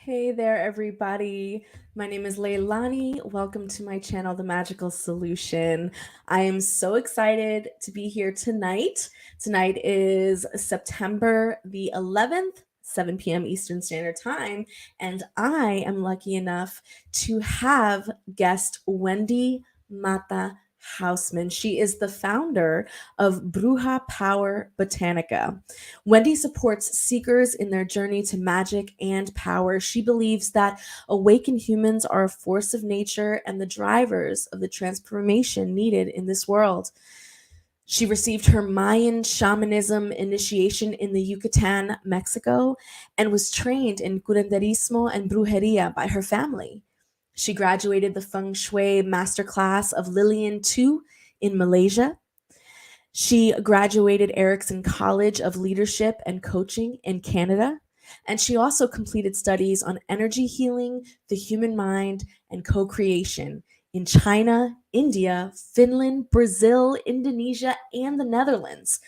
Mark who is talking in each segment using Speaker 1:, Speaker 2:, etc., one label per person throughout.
Speaker 1: Hey there, everybody. My name is Lailani. Welcome to my channel, The Magical Solution. I am so excited to be here tonight. Tonight is September the 11th, 7 p.m. Eastern Standard Time, and I am lucky enough to have guest Wendy Mata Houseman. She is the founder of Bruja Power Botanica. Wendy supports seekers in their journey to magic and power. She believes that awakened humans are a force of nature and the drivers of the transformation needed in this world. She received her Mayan Shamanism initiation in the Yucatan, Mexico, and was trained in Curanderismo and Brujeria by her family. She graduated the Feng Shui Master class of Lilian Too in Malaysia. She graduated Erickson College of Leadership and Coaching in Canada. And she also completed studies on energy healing, the human mind, and co creation in China, India, Finland, Brazil, Indonesia, and the Netherlands.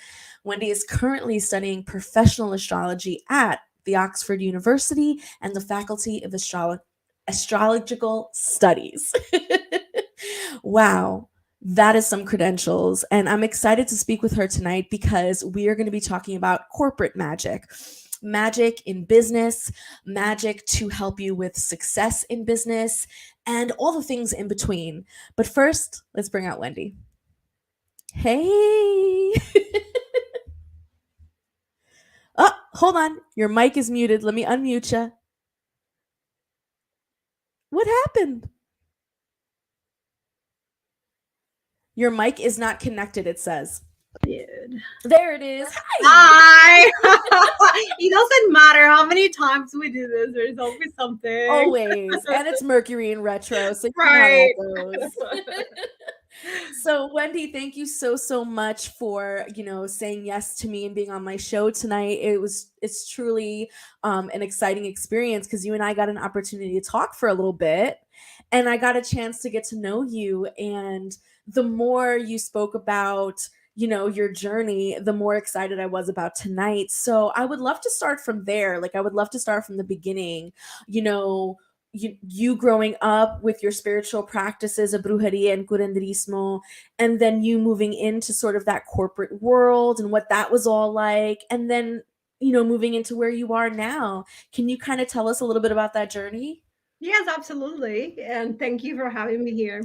Speaker 1: Wendy is currently studying professional astrology at the Oxford University and the Faculty of Astrological Studies. Wow. That is some credentials. And I'm excited to speak with her tonight because we are going to be talking about corporate magic, magic in business, magic to help you with success in business, and all the things in between. But first, let's bring out Wendy. Hey. Oh, hold on. Your mic is muted. Let me unmute you. What happened? Your mic is not connected, it says.
Speaker 2: Dude.
Speaker 1: There it is.
Speaker 2: Hi. It doesn't matter how many times we do this. There's always something.
Speaker 1: Always. And it's Mercury in retro, so you
Speaker 2: right.
Speaker 1: know how that goes. So Wendy, thank you so much for, saying yes to me and being on my show tonight. It's truly an exciting experience because you and I got an opportunity to talk for a little bit, and I got a chance to get to know you. And the more you spoke about your journey, the more excited I was about tonight. So I would love to start from there. Like, I would love to start from the beginning. You growing up with your spiritual practices of brujeria and curanderismo, and then you moving into sort of that corporate world and what that was all like, and then moving into where you are now. Can you kind of tell us a little bit about that journey?
Speaker 2: Yes, absolutely. And thank you for having me here.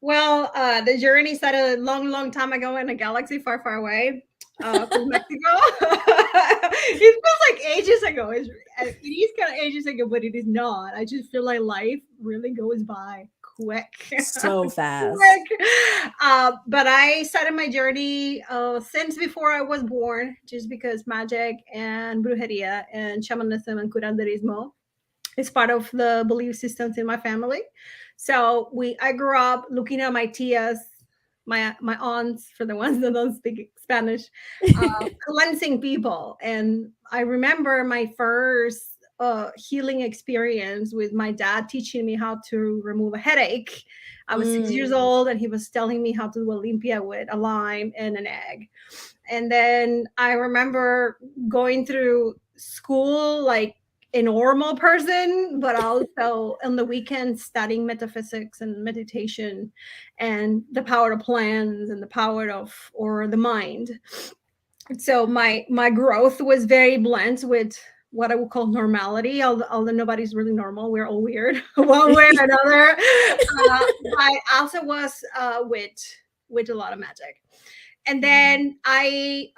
Speaker 2: Well, the journey started a long time ago in a galaxy far away from Mexico. It feels like ages ago. It is kind of ages ago, but it is not. I just feel like life really goes by quick.
Speaker 1: So fast.
Speaker 2: But I started my journey since before I was born, just because magic and brujeria and shamanism and curanderismo is part of the belief systems in my family. So I grew up looking at my tias, my aunts, for the ones that don't speak Spanish, cleansing people. And I remember my first healing experience with my dad teaching me how to remove a headache. I was 6 years old, and he was telling me how to do a limpia with a lime and an egg. And then I remember going through school like a normal person, but also on the weekends studying metaphysics and meditation and the power of plants and the power of or the mind. So my growth was very blend with what I would call normality, although nobody's really normal. We're all weird one way or another. But also was with a lot of magic. And then I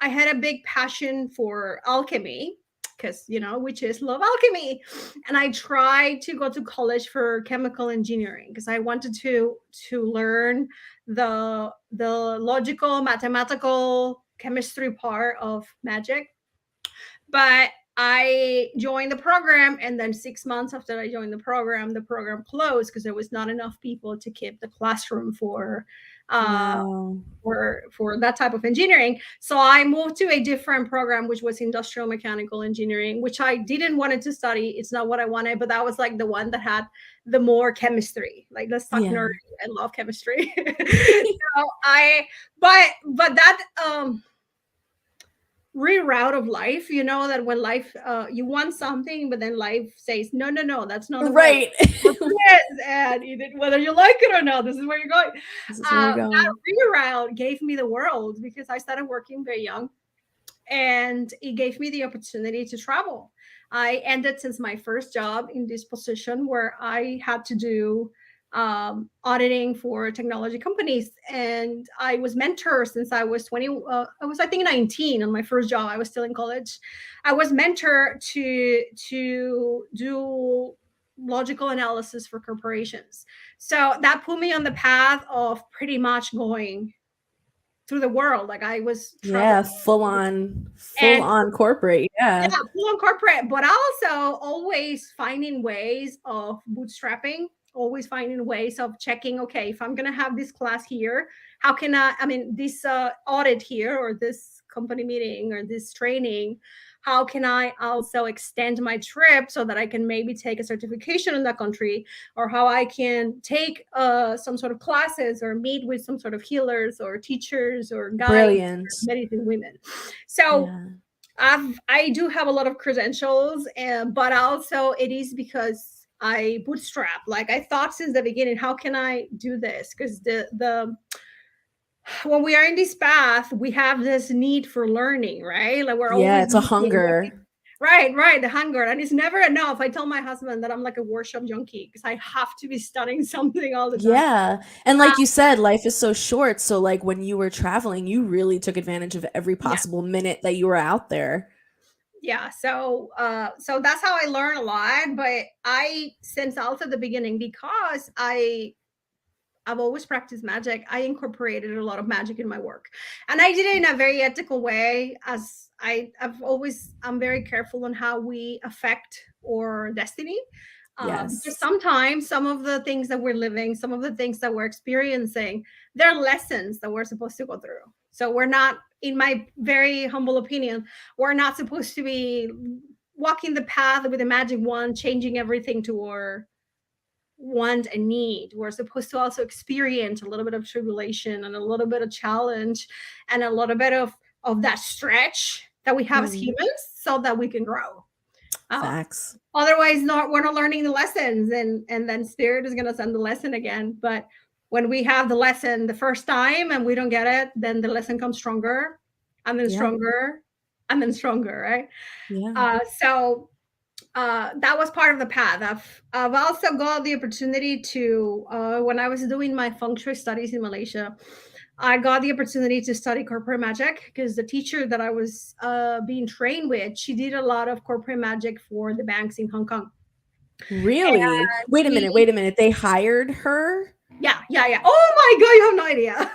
Speaker 2: had a big passion for alchemy because witches love alchemy, and I tried to go to college for chemical engineering because I wanted to learn the logical, mathematical, chemistry part of magic. But I joined the program, and then 6 months after I joined the program closed because there was not enough people to keep the classroom for
Speaker 1: Wow.
Speaker 2: for that type of engineering. So I moved to a different program, which was industrial mechanical engineering, which I didn't want to study. It's not what I wanted, but that was like the one that had the more chemistry. Like, let's talk nerdy. I love chemistry. So but that reroute of life. You know that when life, you want something, but then life says, no, no, no, that's not the way.
Speaker 1: Right.
Speaker 2: And whether you like it or not, this is where you're going.
Speaker 1: This is where you're
Speaker 2: That
Speaker 1: going.
Speaker 2: reroute gave me the world because I started working very young, and it gave me the opportunity to travel. I ended since my first job in this position where I had to do auditing for technology companies, and I was mentored since I was 20. I was, I think, 19 on my first job. I was still in college. I was mentored to do logical analysis for corporations. So that put me on the path of pretty much going through the world. Like I was traveling.
Speaker 1: Yeah, full on
Speaker 2: And
Speaker 1: corporate.
Speaker 2: yeah,
Speaker 1: Yeah.
Speaker 2: full on corporate, but also always finding ways of bootstrapping, always finding ways of checking, okay, if I'm going to have this class here, how can I mean, this audit here, or this company meeting, or this training, how can I also extend my trip so that I can maybe take a certification in that country, or how I can take some sort of classes or meet with some sort of healers or teachers or guides,
Speaker 1: Brilliant.
Speaker 2: or medicine women. So
Speaker 1: Yeah.
Speaker 2: I do have a lot of credentials, but also it is because I bootstrap. Like I thought since the beginning, how can I do this? Because the when we are in this path, we have this need for learning, right? Like we're
Speaker 1: Yeah,
Speaker 2: always
Speaker 1: it's a
Speaker 2: looking.
Speaker 1: hunger.
Speaker 2: Right, the hunger, and it's never enough. I tell my husband that I'm like a workshop junkie because I have to be studying something all the time.
Speaker 1: Yeah. And like you said, life is so short. So like when you were traveling, you really took advantage of every
Speaker 2: Yeah,
Speaker 1: possible minute that you were out there.
Speaker 2: yeah. So that's how I learn a lot. But I, since also the beginning, because I've always practiced magic, I incorporated a lot of magic in my work. And I did it in a very ethical way, as I'm very careful on how we affect our destiny. Because
Speaker 1: Yes.
Speaker 2: sometimes some of the things that we're living, some of the things that we're experiencing, they're lessons that we're supposed to go through. So we're not, in my very humble opinion, we're not supposed to be walking the path with a magic wand, changing everything to our want and need. We're supposed to also experience a little bit of tribulation and a little bit of challenge and a little bit of that stretch that we have as
Speaker 1: Mhm.
Speaker 2: humans so that we can grow.
Speaker 1: Facts.
Speaker 2: Otherwise, not we're not learning the lessons, and then spirit is going to send the lesson again. But when we have the lesson the first time and we don't get it, then the lesson comes stronger, and then
Speaker 1: Yep.
Speaker 2: stronger, and then stronger, right?
Speaker 1: Yeah.
Speaker 2: So that was part of the path. I've also got the opportunity to, when I was doing my Feng Shui studies in Malaysia, I got the opportunity to study corporate magic because the teacher that I was being trained with, she did a lot of corporate magic for the banks in Hong Kong.
Speaker 1: Really?
Speaker 2: And
Speaker 1: Wait a minute,
Speaker 2: she,
Speaker 1: wait a minute. They hired her?
Speaker 2: yeah. Oh my God, you have no idea.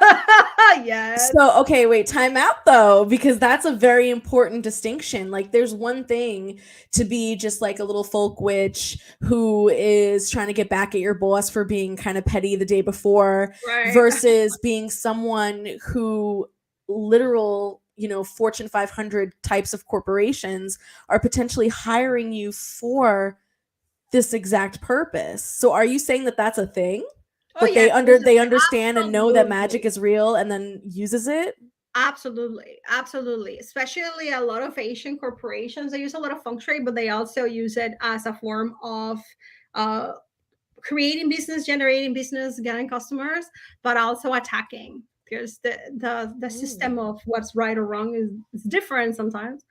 Speaker 2: Yes.
Speaker 1: So, okay, wait, time out though, because that's a very important distinction. Like, there's one thing to be just like a little folk witch who is trying to get back at your boss for being kind of petty the day before,
Speaker 2: Right.
Speaker 1: versus being someone who literal, Fortune 500 types of corporations are potentially hiring you for this exact purpose. So, are you saying that that's a thing?
Speaker 2: Oh
Speaker 1: That
Speaker 2: yes,
Speaker 1: they understand and know that magic
Speaker 2: absolutely.
Speaker 1: is real and then uses it?
Speaker 2: Absolutely. Especially a lot of Asian corporations, they use a lot of feng shui, but they also use it as a form of uh, creating business, generating business, getting customers, but also attacking. Because the system
Speaker 1: Mm.
Speaker 2: of what's right or wrong is different sometimes.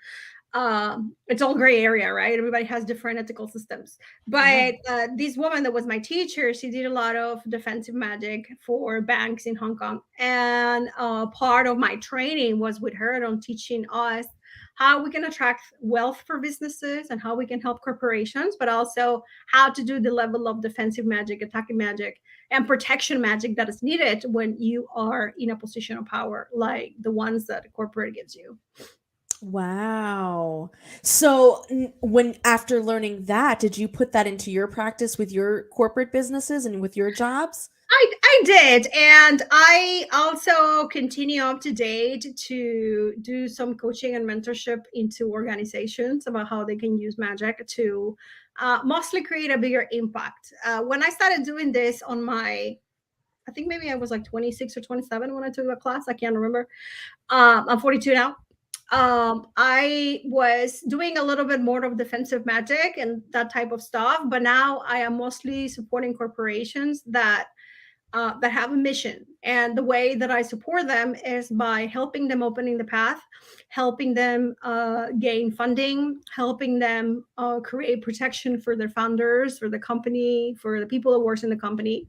Speaker 2: It's all gray area, right? Everybody has different ethical systems.
Speaker 1: Yeah.
Speaker 2: But this woman that was my teacher, she did a lot of defensive magic for banks in Hong Kong. And part of my training was with her on teaching us how we can attract wealth for businesses and how we can help corporations, but also how to do the level of defensive magic, attacking magic, and protection magic that is needed when you are in a position of power, like the ones that corporate gives you.
Speaker 1: Wow. So when after learning that, did you put that into your practice with your corporate businesses and with your jobs?
Speaker 2: I did, and I also continue up to date to do some coaching and mentorship into organizations about how they can use magic to mostly create a bigger impact. When I started doing this on my, I think maybe I was like 26 or 27 when I took the class. I can't remember. I'm 42 now. I was doing a little bit more of defensive magic and that type of stuff, but now I am mostly supporting corporations that have a mission. And the way that I support them is by helping them opening the path, helping them gain funding, helping them create protection for their founders, for the company, for the people that work in the company,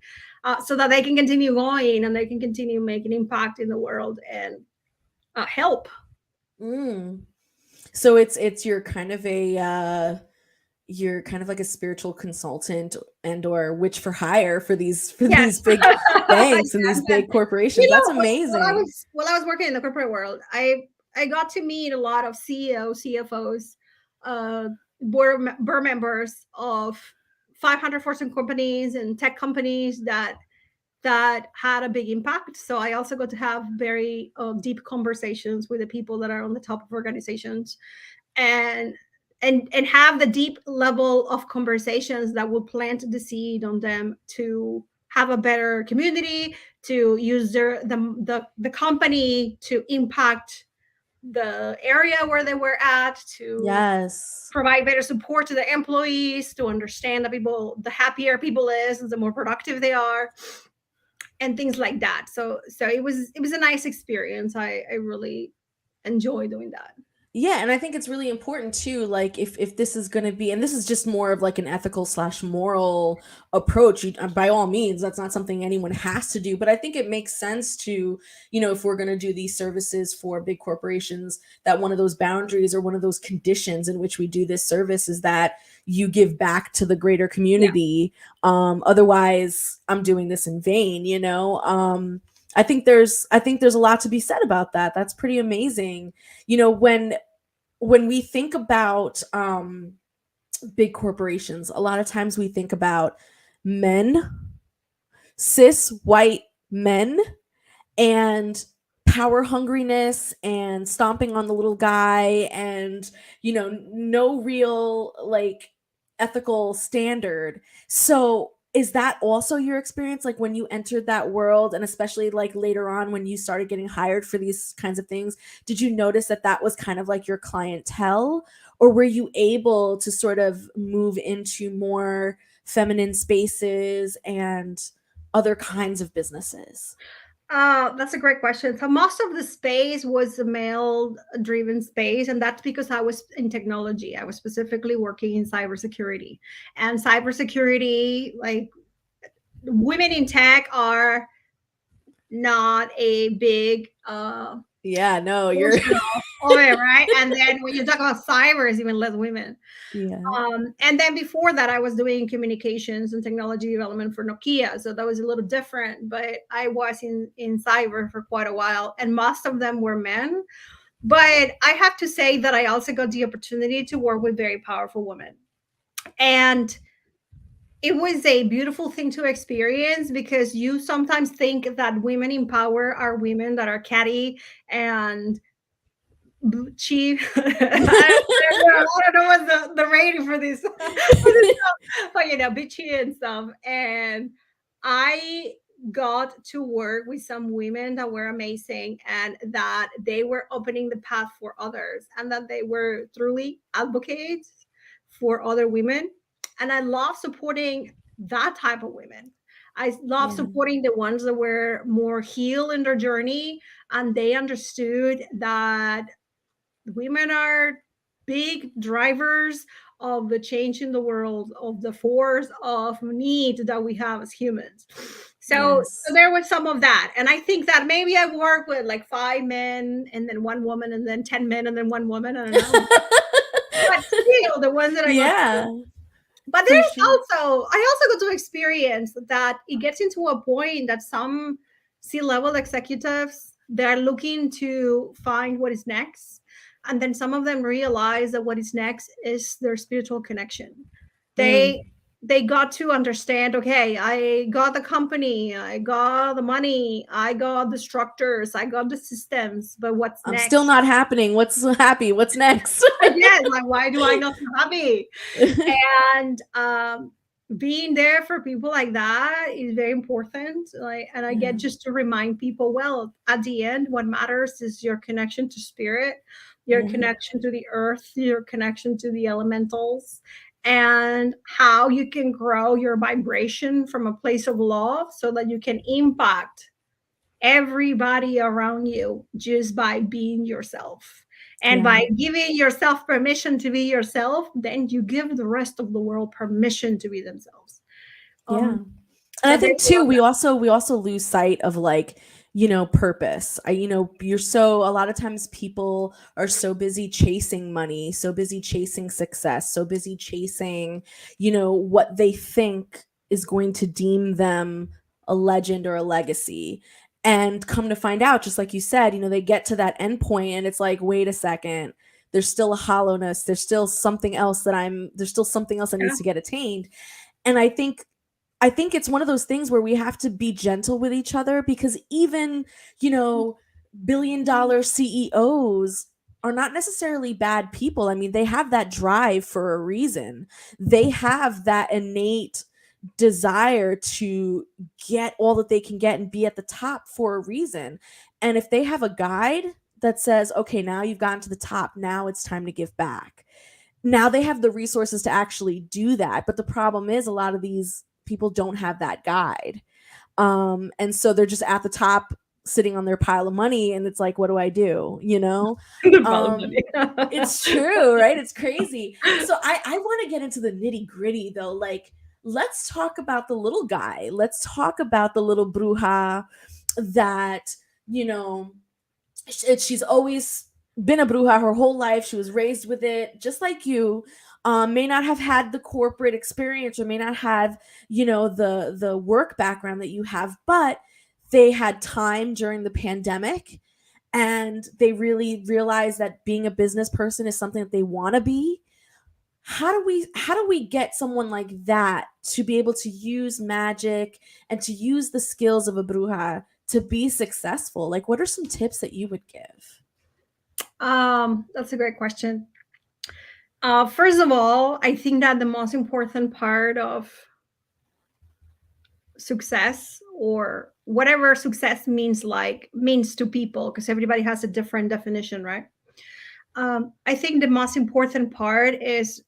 Speaker 2: so that they can continue going and they can continue making impact in the world and help.
Speaker 1: Mm. So it's you're kind of a you're kind of like a spiritual consultant and or witch for hire for these
Speaker 2: Yes.
Speaker 1: big banks and
Speaker 2: Yes,
Speaker 1: these
Speaker 2: yes.
Speaker 1: big corporations. That's amazing.
Speaker 2: While I was working in the corporate world, I got to meet a lot of CEOs, CFOs, board members of 500 Fortune companies and tech companies that had a big impact. So I also got to have very deep conversations with the people that are on the top of organizations, and and have the deep level of conversations that will plant the seed on them to have a better community, to use the company to impact the area where they were at, to
Speaker 1: Yes.
Speaker 2: provide better support to the employees, to understand the happier people is, the more productive they are, and things like that. So it was a nice experience. I really enjoy doing that.
Speaker 1: Yeah, and I think it's really important too, like if this is going to be, and this is just more of like an ethical slash moral approach, by all means, that's not something anyone has to do, but I think it makes sense to, if we're going to do these services for big corporations, that one of those boundaries or one of those conditions in which we do this service is that you give back to the greater community. Otherwise, I'm doing this in vain. I think there's a lot to be said about that. That's pretty amazing. When we think about big corporations, a lot of times we think about men, cis white men, and power hungriness and stomping on the little guy, and no real like ethical standard. So is that also your experience, like when you entered that world, and especially like later on when you started getting hired for these kinds of things? Did you notice that that was kind of like your clientele, or were you able to sort of move into more feminine spaces and other kinds of businesses?
Speaker 2: That's a great question. So most of the space was a male-driven space, and that's because I was in technology. I was specifically working in cybersecurity, and cybersecurity, like women in tech, are not a big
Speaker 1: Yeah, no, you're
Speaker 2: portion of it, right? And then when you talk about cyber, it's even less women.
Speaker 1: yeah.
Speaker 2: And then before that, I was doing communications and technology development for Nokia, so that was a little different. But I was in cyber for quite a while, and most of them were men. But I have to say that I also got the opportunity to work with very powerful women, and it was a beautiful thing to experience, because you sometimes think that women in power are women that are catty and cheap. I don't know what the rating for this, for this stuff, but bitchy and stuff. And I got to work with some women that were amazing, and that they were opening the path for others, and that they were truly advocates for other women. And I love supporting that type of women. I love
Speaker 1: Yeah.
Speaker 2: supporting the ones that were more healed in their journey, and they understood that women are big drivers of the change in the world, of the force of need that we have as humans. So
Speaker 1: Yes.
Speaker 2: there was some of that. And I think that maybe I work with like 5 men and then 1 woman, and then 10 men and then 1 woman. I don't know. But still, the ones that I got to.
Speaker 1: Yeah,
Speaker 2: But
Speaker 1: for
Speaker 2: there's
Speaker 1: sure.
Speaker 2: also, I also got to experience that it gets into a point that some C-level executives, they're looking to find what is next. And then some of them realize that what is next is their spiritual connection.
Speaker 1: Mm.
Speaker 2: They got to understand, okay, I got the company, I got the money, I got the structures, I got the systems, but what's
Speaker 1: I'm still
Speaker 2: next?
Speaker 1: not happening. What's happy? What's next?
Speaker 2: Again, like, why do I not feel happy? And being there for people like that is very important. Like, and I get
Speaker 1: Yeah.
Speaker 2: just to remind people, well, at the end, what matters is your connection to spirit, your connection to the earth, your connection to the elementals, and how you can grow your vibration from a place of love so that you can impact everybody around you just by being yourself. And by giving yourself permission to be yourself, then you give the rest of the world permission to be themselves.
Speaker 1: And I think too, we also lose sight of like, purpose. You're a lot of times people are so busy chasing money, so busy chasing success, so busy chasing, what they think is going to deem them a legend or a legacy. And come to find out, just like you said, they get to that end point and it's like, wait a second, there's still a hollowness. There's still something else that needs to get attained. And I think it's one of those things where we have to be gentle with each other, because even, billion-dollar CEOs are not necessarily bad people. I mean, they have that drive for a reason. They have that innate desire to get all that they can get and be at the top for a reason. And if they have a guide that says, okay, now you've gotten to the top, now it's time to give back. Now they have the resources to actually do that. But the problem is a lot of these people don't have that guide. And so they're just at the top sitting on their pile of money, and it's like, what do I do? It's true, right? It's crazy. So I want to get into the nitty gritty though. Like, let's talk about the little guy. Let's talk about the little bruja that, she's always been a bruja her whole life. She was raised with it, just like you. May not have had the corporate experience, or may not have, the work background that you have, but they had time during the pandemic, and they really realized that being a business person is something that they want to be. How do we get someone like that to be able to use magic and to use the skills of a bruja to be successful? Like, what are some tips that you would give?
Speaker 2: That's a great question. First of all, I think that the most important part of success, or whatever success means to people, because everybody has a different definition, right? I think the most important part is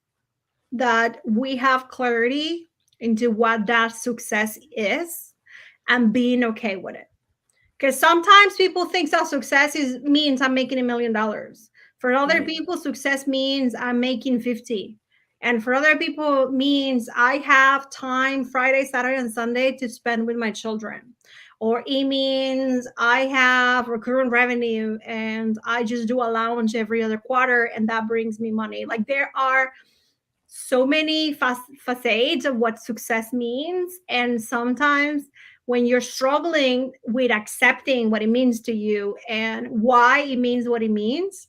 Speaker 2: that we have clarity into what that success is and being okay with it. Because sometimes people think that success means I'm making $1 million. For other people, success means I'm making 50. And for other people, means I have time Friday, Saturday, and Sunday to spend with my children. Or it means I have recurrent revenue and I just do a lounge every other quarter and that brings me money. Like, there are so many facades of what success means. And sometimes when you're struggling with accepting what it means to you and why it means what it means,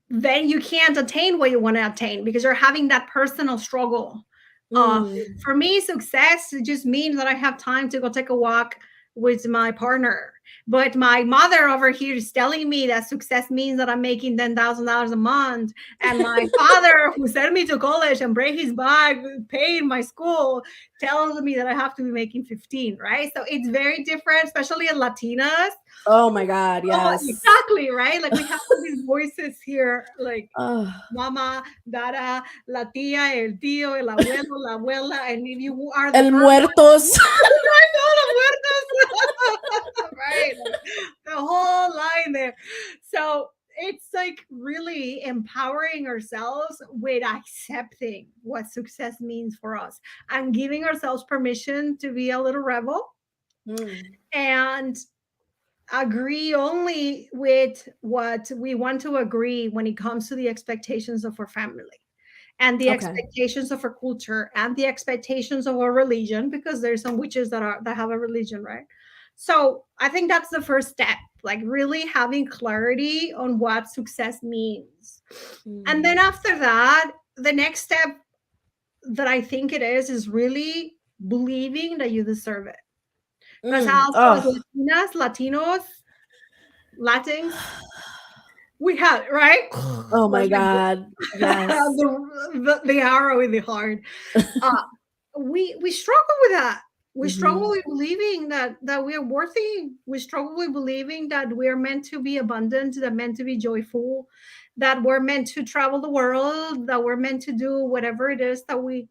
Speaker 2: then you can't attain what you want to attain because you're having that personal struggle. For me, success just means that I have time to go take a walk with my partner. But my mother over here is telling me that success means that I'm making $10,000 a month. And my father, who sent me to college and break his back paying my school, tells me that I have to be making 15, right? So it's very different, especially in Latinas.
Speaker 1: Oh my God, yes.
Speaker 2: Oh, exactly, right? Like, we have these voices here, like mama, dada, la tia, el tío, el abuelo, la abuela, and if you are the
Speaker 1: el muertos.
Speaker 2: Right, the whole line there. So it's like really empowering ourselves with accepting what success means for us and giving ourselves permission to be a little rebel and agree only with what we want to agree when it comes to the expectations of our family and the expectations of our culture and the expectations of our religion, because there's some witches that have a religion, right? So I think that's the first step, like really having clarity on what success means. And then after that, the next step that I think it is really believing that you deserve it. Because as Latinas, Latinos, Latins, we have, right?
Speaker 1: Oh my God. Yes.
Speaker 2: the arrow in the heart. We struggle with that. We struggle with believing that we are worthy. We struggle with believing that we are meant to be abundant, that meant to be joyful, that we're meant to travel the world, that we're meant to do whatever it is that we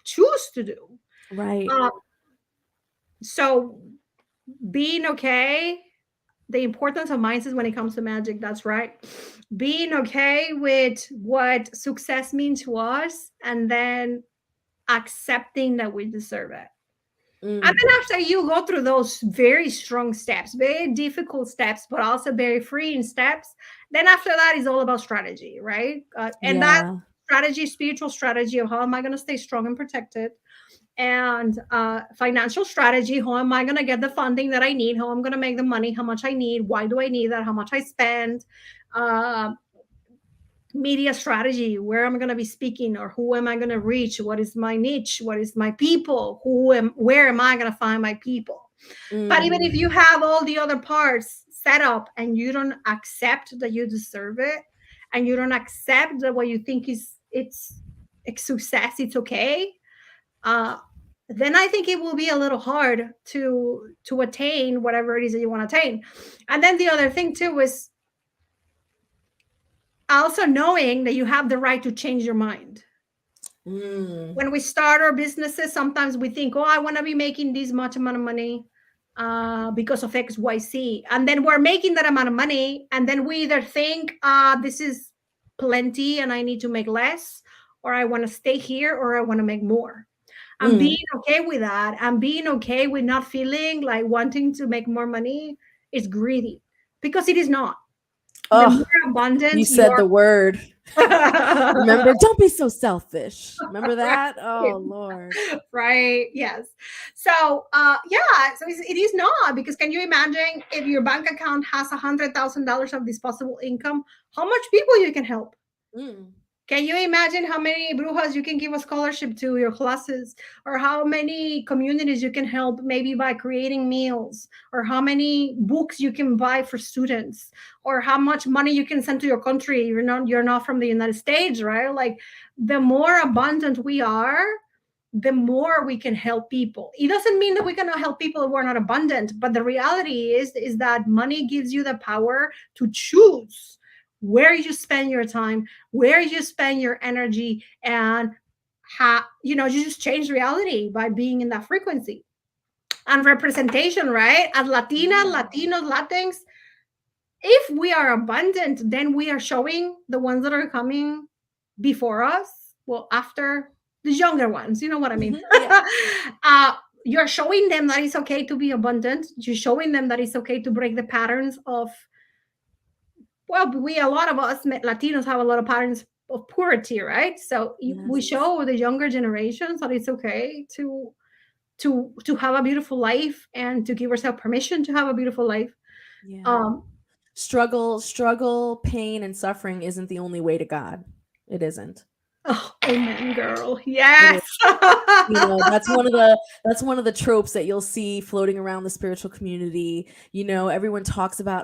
Speaker 2: choose to do.
Speaker 1: Right.
Speaker 2: So being okay, the importance of mindset when it comes to magic, that's right. Being okay with what success means to us, and then accepting that we deserve it. And then after you go through those very strong steps, very difficult steps, but also very freeing steps, then after that is all about strategy, right? And that
Speaker 1: Yeah.
Speaker 2: strategy, spiritual strategy of how am I going to stay strong and protected, and financial strategy, how am I going to get the funding that I need, how I'm going to make the money, how much I need, why do I need that, how much I spend, uh, media strategy, where am I going to be speaking, or who am I going to reach, what is my niche, what is my people, where am I going to find my people. But even if you have all the other parts set up and you don't accept that you deserve it, and you don't accept that what you think is it's success, it's okay, then I think it will be a little hard to attain whatever it is that you want to attain. And then the other thing too is also knowing that you have the right to change your mind. When we start our businesses, sometimes we think, oh, I want to be making this much amount of money because of XYZ. And then we're making that amount of money. And then we either think, this is plenty and I need to make less, or I want to stay here, or I want to make more. And being okay with that, and being okay with not feeling like wanting to make more money is greedy, because it is not. The more abundant
Speaker 1: you said the word. Remember, don't be so selfish. Remember that? Oh Lord.
Speaker 2: Right. Yes. So yeah, so it is not, because can you imagine if your bank account has $100,000 of disposable income, how much people you can help? Can you imagine how many brujas you can give a scholarship to your classes, or how many communities you can help, maybe by creating meals, or how many books you can buy for students, or how much money you can send to your country? You're not from the United States, right? Like, the more abundant we are, the more we can help people. It doesn't mean that we cannot help people who are not abundant, but the reality is that money gives you the power to choose where you spend your time, where you spend your energy, and how, you just change reality by being in that frequency. And representation, right? As Latina, Latinos, Latinx, if we are abundant, then we are showing the ones that are coming before us, well, after the younger ones, you know what I mean? You're showing them that it's okay to be abundant. You're showing them that it's okay to break the patterns of, well, a lot of us Latinos have a lot of patterns of poverty, right? So we show the younger generations that it's okay to have a beautiful life, and to give ourselves permission to have a beautiful life.
Speaker 1: Struggle, pain, and suffering isn't the only way to God. It isn't.
Speaker 2: Oh, amen, girl. Yes.
Speaker 1: That's one of the tropes that you'll see floating around the spiritual community. Everyone talks about,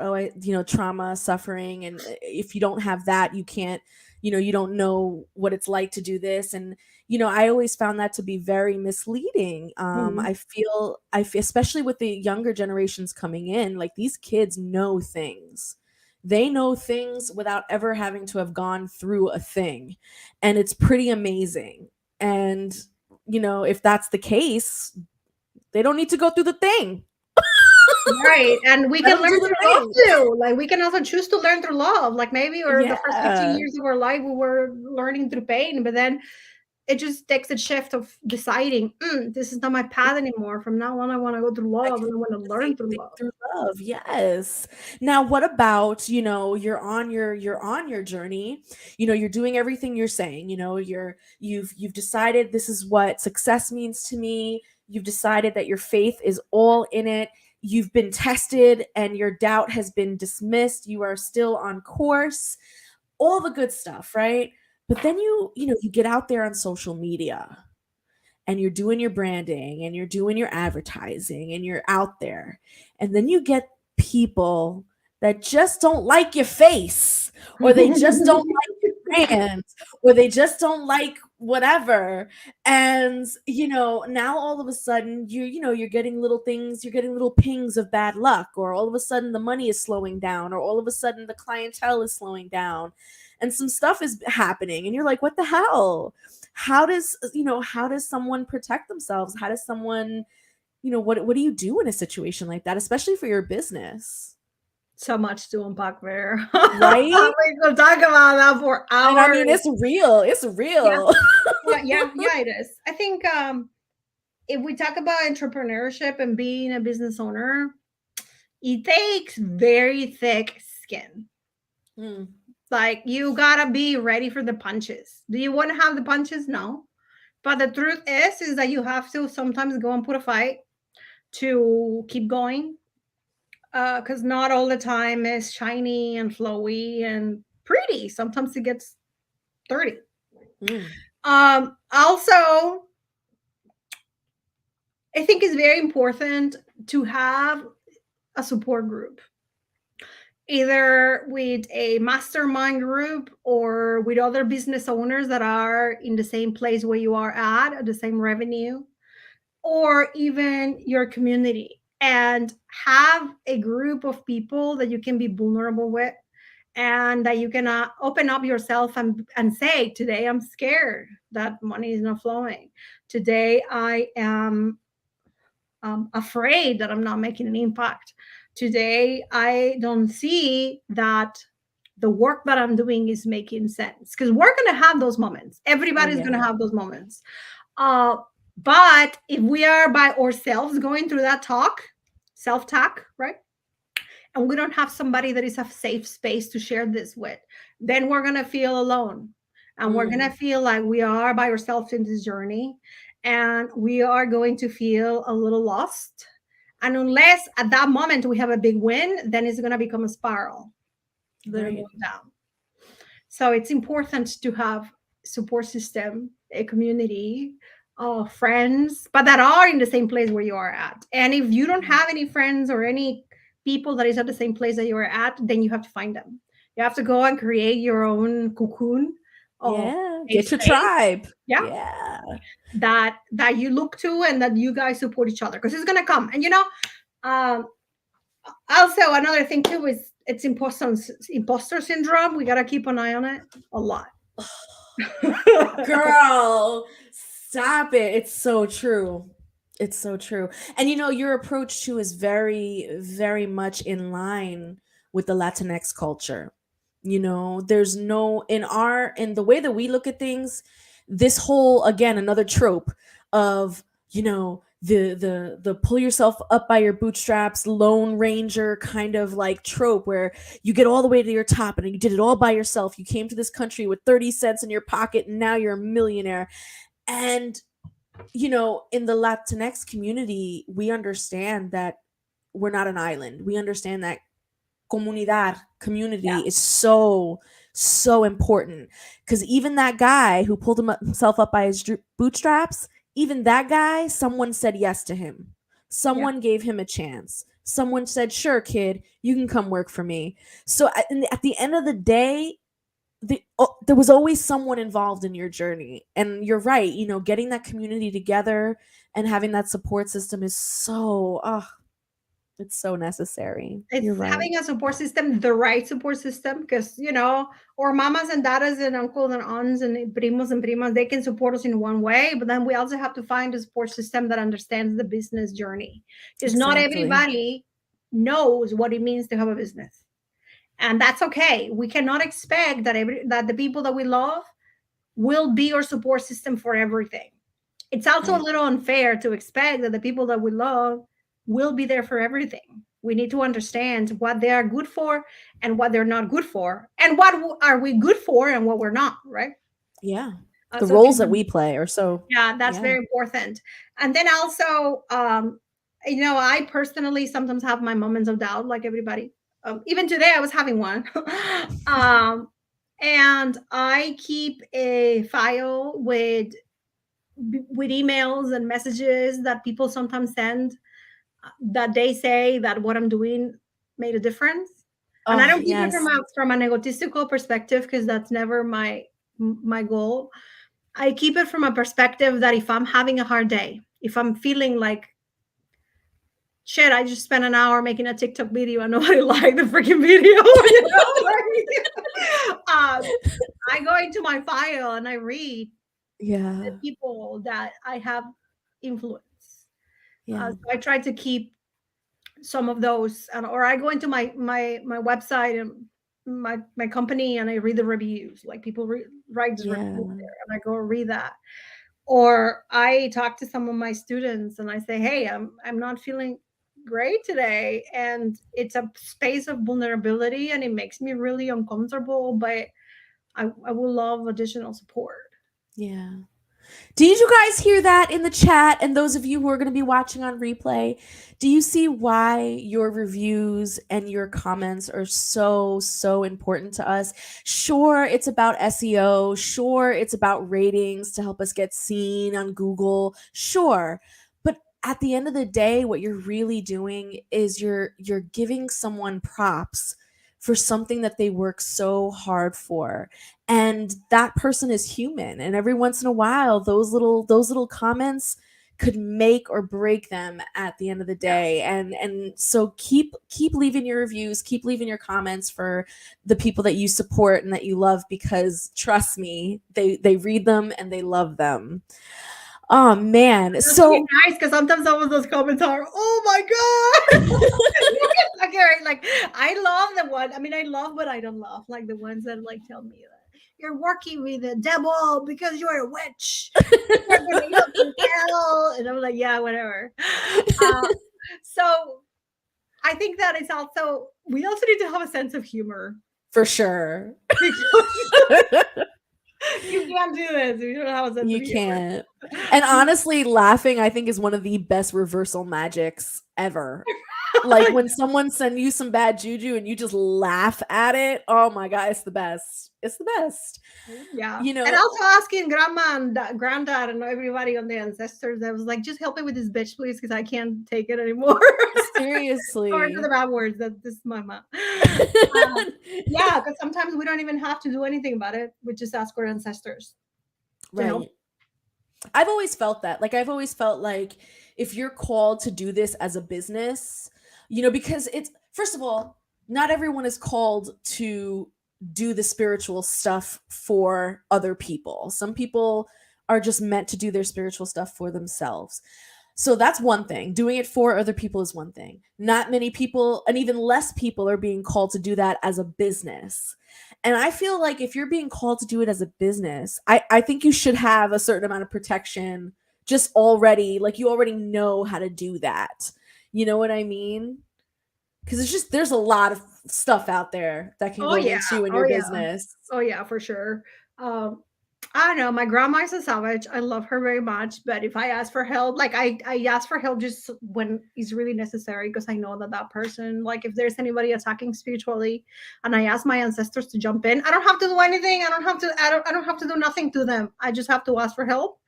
Speaker 1: trauma, suffering, and if you don't have that, you can't, you don't know what it's like to do this. And I always found that to be very misleading. I feel especially with the younger generations coming in, like, these kids know things. They know things without ever having to have gone through a thing. And it's pretty amazing. And, if that's the case, they don't need to go through the thing.
Speaker 2: Right. And we can learn through love too. Like, we can also choose to learn through love. Like, maybe the first 15 years of our life, we were learning through pain, but then it just takes a shift of deciding, this is not my path anymore. From now on, I want to go through love, and I want to learn through love.
Speaker 1: Yes. Now, what about, you're on your journey, you're doing everything you're saying, you've decided this is what success means to me. You've decided that your faith is all in it. You've been tested and your doubt has been dismissed. You are still on course, all the good stuff, right? But then you get out there on social media, and you're doing your branding, and you're doing your advertising, and you're out there. And then you get people that just don't like your face, or they just don't like your brands, or they just don't like whatever. And now all of a sudden you're getting little things, you're getting little pings of bad luck, or all of a sudden the money is slowing down, or all of a sudden the clientele is slowing down, and some stuff is happening, and you're like, what the hell? How does someone protect themselves? How does someone, what do you do in a situation like that, especially for your business?
Speaker 2: So much to unpack there.
Speaker 1: Right?
Speaker 2: We could talk about that for
Speaker 1: And I mean,
Speaker 2: hours.
Speaker 1: it's real. It's
Speaker 2: Yeah,
Speaker 1: real.
Speaker 2: yeah, it is. I think if we talk about entrepreneurship and being a business owner, it takes very thick skin.
Speaker 1: Mm,
Speaker 2: Like, you gotta be ready for the punches. Do you want to have the punches? No. But the truth is that you have to sometimes go and put a fight to keep going. Because not all the time is shiny and flowy and pretty. Sometimes it gets dirty.
Speaker 1: mm.
Speaker 2: Also, I think it's very important to have a support group, either with a mastermind group or with other business owners that are in the same place where you are at the same revenue, or even your community, and have a group of people that you can be vulnerable with, and that you can open up yourself and say, today I'm scared that money is not flowing. Today I am afraid that I'm not making an impact. Today, I don't see that the work that I'm doing is making sense. Because we're going to have those moments.
Speaker 1: Oh
Speaker 2: Everybody's going to
Speaker 1: yeah.
Speaker 2: have those moments. Uh, but if we are by ourselves going through that self talk, right? And we don't have somebody that is a safe space to share this with, then we're going to feel alone. And we're going to
Speaker 1: Mm,
Speaker 2: feel like we are by ourselves in this journey. And we are going to feel a little lost. And unless at that moment we have a big win, then it's going to become a spiral that are
Speaker 1: right.
Speaker 2: going down. So it's important to have support system, a community, friends, but that are in the same place where you are at. And if you don't have any friends or any people that is at the same place that you are at, then you have to find them. You have to go and create your own cocoon of
Speaker 1: Yeah.
Speaker 2: a
Speaker 1: Get your
Speaker 2: space.
Speaker 1: tribe.
Speaker 2: Yeah,
Speaker 1: Yeah.
Speaker 2: that you look to and that you guys support each other, because it's gonna come. And um, also another thing too is it's imposter syndrome. We gotta keep an eye on it a lot.
Speaker 1: Girl, stop it. It's so true. It's so true. And your approach too is very, very much in line with the Latinx culture. There's no in the way that we look at things, this whole, again, another trope of, the pull yourself up by your bootstraps, lone ranger kind of like trope, where you get all the way to your top and you did it all by yourself. You came to this country with 30 cents in your pocket and now you're a millionaire. And in the Latinx community, we understand that we're not an island. We understand that comunidad, community,
Speaker 2: Yeah,
Speaker 1: is so, so important. Because even that guy who pulled himself up by his bootstraps, even that guy, someone said yes to him.
Speaker 2: yeah.
Speaker 1: Someone gave him a chance. Someone said, sure, kid, you can come work for me. So at the end of the day, there was always someone involved in your journey. And you're right, getting that community together and having that support system is so, it's so necessary.
Speaker 2: It's
Speaker 1: You're right.
Speaker 2: having a support system, the right support system, because our mamas and dadas and uncles and aunts and primos and primas, they can support us in one way, but then we also have to find a support system that understands the business journey, because not
Speaker 1: Exactly.
Speaker 2: everybody knows what it means to have a business, and that's okay. We cannot expect that the people that we love will be our support system for everything. It's also a
Speaker 1: Right.
Speaker 2: little unfair to expect that the people that we love will be there for everything. We need to understand what they are good for and what they're not good for, and what are we good for and what we're not, right?
Speaker 1: Yeah.
Speaker 2: Uh,
Speaker 1: The
Speaker 2: so it's
Speaker 1: roles that
Speaker 2: important.
Speaker 1: we play are so,
Speaker 2: Yeah, that's
Speaker 1: yeah.
Speaker 2: very important. And then also, I personally sometimes have my moments of doubt, like everybody. Even today, I was having one. um, and I keep a file with emails and messages that people sometimes send, that they say that what I'm doing made a difference. And I
Speaker 1: Oh,
Speaker 2: don't keep it
Speaker 1: yes.
Speaker 2: from an egotistical perspective, because that's never my goal. I keep it from a perspective that if I'm having a hard day, if I'm feeling like shit, I just spent an hour making a TikTok video and nobody liked the freaking video, I go into my file and I read the
Speaker 1: Yeah.
Speaker 2: people that I have influence.
Speaker 1: Yeah.
Speaker 2: So I try to keep some of those, or I go into my website and my company and I read the reviews. Like people write the reviews
Speaker 1: Yeah.
Speaker 2: there, and I go read that. Or I talk to some of my students and I say, "Hey, I'm not feeling great today, and it's a space of vulnerability, and it makes me really uncomfortable. But I will love additional support."
Speaker 1: Yeah. Did you guys hear that in the chat? And those of you who are going to be watching on replay, do you see why your reviews and your comments are so, so important to us? Sure, it's about SEO. Sure, it's about ratings to help us get seen on Google. Sure. But at the end of the day, what you're really doing is you're giving someone props for something that they work so hard for, and that person is human, and every once in a while those little comments could make or break them at the end of the day. And so keep leaving your reviews, keep leaving your comments for the people that you support and that you love, because trust me, they read them and they love them. Oh man.
Speaker 2: That's really
Speaker 1: So
Speaker 2: nice, because sometimes some of those comments are, "Oh my god!" Okay, right, like I love the one. I mean, I love, but I don't love like the ones that like tell me that you're working with the devil because you're a witch. You're gonna end up in hell, and I'm like, yeah, whatever. Uh, so I think that it's also, we also need to have a sense of humor,
Speaker 1: for sure.
Speaker 2: because you can't do this if you don't have a sense of
Speaker 1: You
Speaker 2: humor.
Speaker 1: can't. And honestly, laughing, I think, is one of the best reversal magics ever. Like when someone send you some bad juju and you just laugh at it. Oh my god, it's the best. It's the best.
Speaker 2: Yeah.
Speaker 1: You
Speaker 2: And
Speaker 1: know,
Speaker 2: also asking grandma and granddad and everybody on the ancestors, I was like, just help me with this bitch, please, because I can't take it anymore. Sorry for
Speaker 1: seriously.
Speaker 2: the bad words. That this is my mom. Yeah, because sometimes we don't even have to do anything about it. We just ask our ancestors to help.
Speaker 1: Right. I've always felt that. Like I've always felt like if you're called to do this as a business, because it's, first of all, not everyone is called to do the spiritual stuff for other people. Some people are just meant to do their spiritual stuff for themselves. So that's one thing. Doing it for other people is one thing. Not many people, and even less people, are being called to do that as a business. And I feel like if you're being called to do it as a business, I think you should have a certain amount of protection just already. Like you already know how to do that. You know what I mean? Because there's a lot of stuff out there that can
Speaker 2: Oh
Speaker 1: go
Speaker 2: yeah.
Speaker 1: against you in
Speaker 2: Oh
Speaker 1: your
Speaker 2: yeah.
Speaker 1: business.
Speaker 2: Oh yeah, for sure. Um, I don't know. My grandma is a savage. I love her very much. But if I ask for help, like I ask for help just when it's really necessary, because I know that that person, like if there's anybody attacking spiritually, and I ask my ancestors to jump in, I don't have to do anything. I don't have to do nothing to them. I just have to ask for help,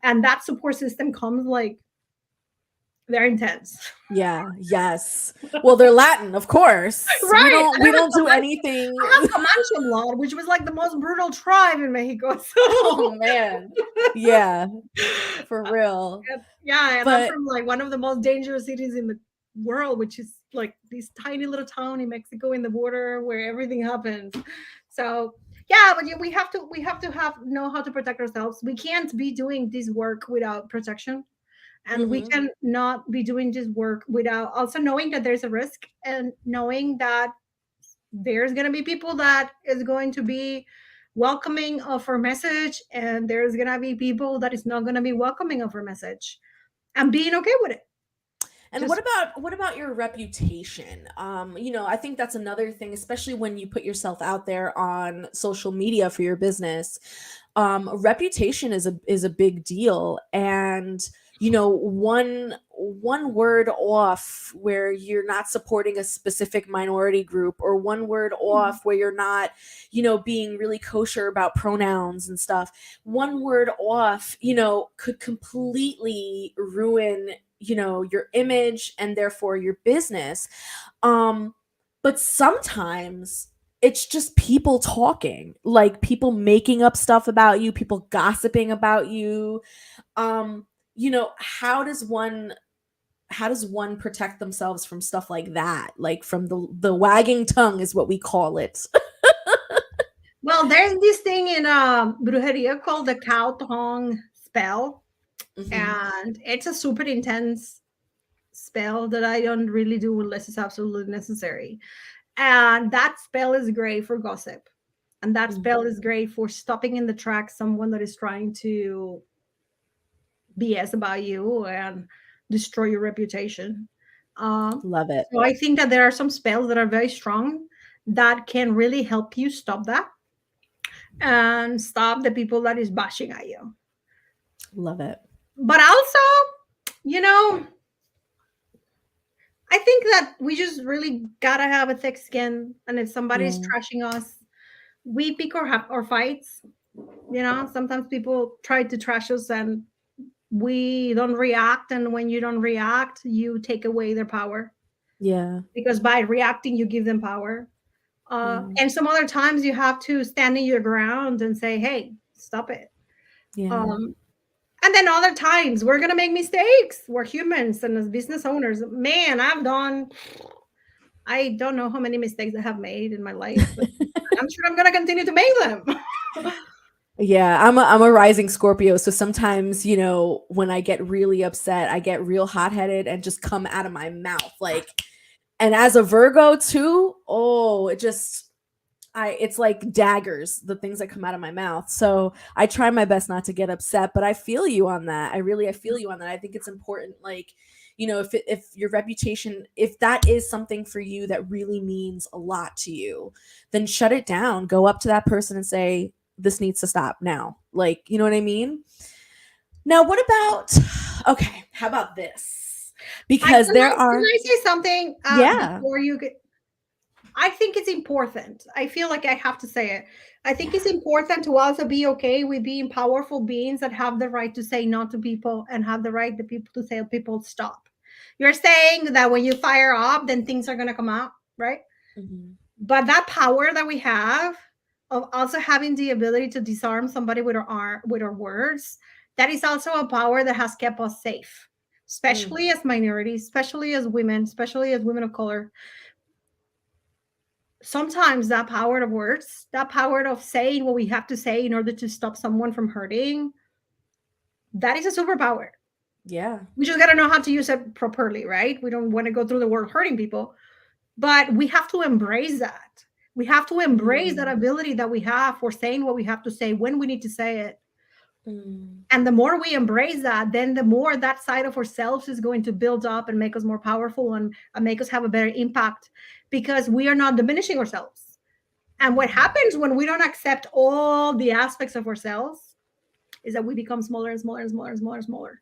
Speaker 2: and that support system comes like they're intense.
Speaker 1: Yeah, yes. Well, they're Latin, of course. We
Speaker 2: Right.
Speaker 1: don't we don't do anything.
Speaker 2: I have Comanche blood, which was like the most brutal tribe in Mexico.
Speaker 1: Oh
Speaker 2: So
Speaker 1: man. Yeah, for real.
Speaker 2: yeah, and I'm
Speaker 1: But
Speaker 2: from like one of the most dangerous cities in the world, which is like this tiny little town in Mexico in the border where everything happens. So yeah, but we have to know how to protect ourselves. We can't be doing this work without protection. And we
Speaker 1: mhm.
Speaker 2: can not be doing this work without also knowing that there's a risk, and knowing that there's going to be people that is going to be welcoming of our message, and there's going to be people that is not going to be welcoming of our message, and being okay with it.
Speaker 1: And
Speaker 2: Just
Speaker 1: what about your reputation? I think that's another thing, especially when you put yourself out there on social media for your business. Reputation is a big deal, and one word off where you're not supporting a specific minority group, or one word off where you're not, being really kosher about pronouns and stuff. One word off, could completely ruin your image and therefore your business. um But sometimes it's just people talking, like people making up stuff about you, people gossiping about you. Um, how does one protect themselves from stuff like that? Like from the wagging tongue is what we call it.
Speaker 2: Well, there's this thing in brujeria called the cow tongue spell,
Speaker 1: Mhm.
Speaker 2: and it's a super intense spell that I don't really do unless it's absolutely necessary. And that spell is great for gossip. And that spell
Speaker 1: Mhm.
Speaker 2: is great for stopping in the tracks someone that is trying to BS about you and destroy your reputation.
Speaker 1: Love it.
Speaker 2: So I think that there are some spells that are very strong that can really help you stop that and stop the people that is bashing at you.
Speaker 1: Love it.
Speaker 2: But also, you know, I think that we just really gotta have a thick skin, and if somebody's
Speaker 1: Yeah.
Speaker 2: trashing us, we pick our fights. You know, sometimes people try to trash us, and we don't react. And when you don't react, you take away their power
Speaker 1: Yeah.
Speaker 2: because by reacting, you give them power.
Speaker 1: Yeah.
Speaker 2: And some other times, you have to stand in your ground and say, "Hey, stop it."
Speaker 1: Yeah.
Speaker 2: Um, And then other times we're gonna make mistakes. We're humans and as business owners, man, I don't know how many mistakes I have made in my life, but I'm sure I'm gonna continue to make them.
Speaker 1: Yeah, I'm a rising Scorpio, so sometimes, when I get really upset, I get real hot-headed and just come out of my mouth like, and as a Virgo too, oh, it's like daggers, the things that come out of my mouth. So I try my best not to get upset, but I feel you on that. I feel you on that. I think it's important, like, if your reputation, if that is something for you that really means a lot to you, then shut it down. Go up to that person and say, this needs to stop now. Like, you know what I mean? Now, what about, okay, how about this? Because there
Speaker 2: Can
Speaker 1: are,
Speaker 2: I say something
Speaker 1: yeah.
Speaker 2: before you get? I think it's important. I feel like I have to say it. I think it's
Speaker 1: Yeah.
Speaker 2: important to also be okay with being powerful beings that have the right to say no to people and have the right to people to say people stop. You're saying that when you fire up, then things are gonna come out, right?
Speaker 1: Mhm.
Speaker 2: But that power that we have of also having the ability to disarm somebody with our words, that is also a power that has kept us safe,
Speaker 1: Mm.
Speaker 2: especially as minorities, especially as women of color. Sometimes that power of words, that power of saying what we have to say in order to stop someone from hurting, that is a superpower.
Speaker 1: Yeah.
Speaker 2: We just got to know how to use it properly, right? We don't want to go through the world hurting people, but we have to embrace that. We have to embrace that
Speaker 1: Mm.
Speaker 2: ability that we have for saying what we have to say when we need to say it.
Speaker 1: Mm.
Speaker 2: And the more we embrace that, then the more that side of ourselves is going to build up and make us more powerful and make us have a better impact because we are not diminishing ourselves. And what
Speaker 1: Mm.
Speaker 2: happens when we don't accept all the aspects of ourselves is that we become smaller and smaller and smaller and smaller and smaller.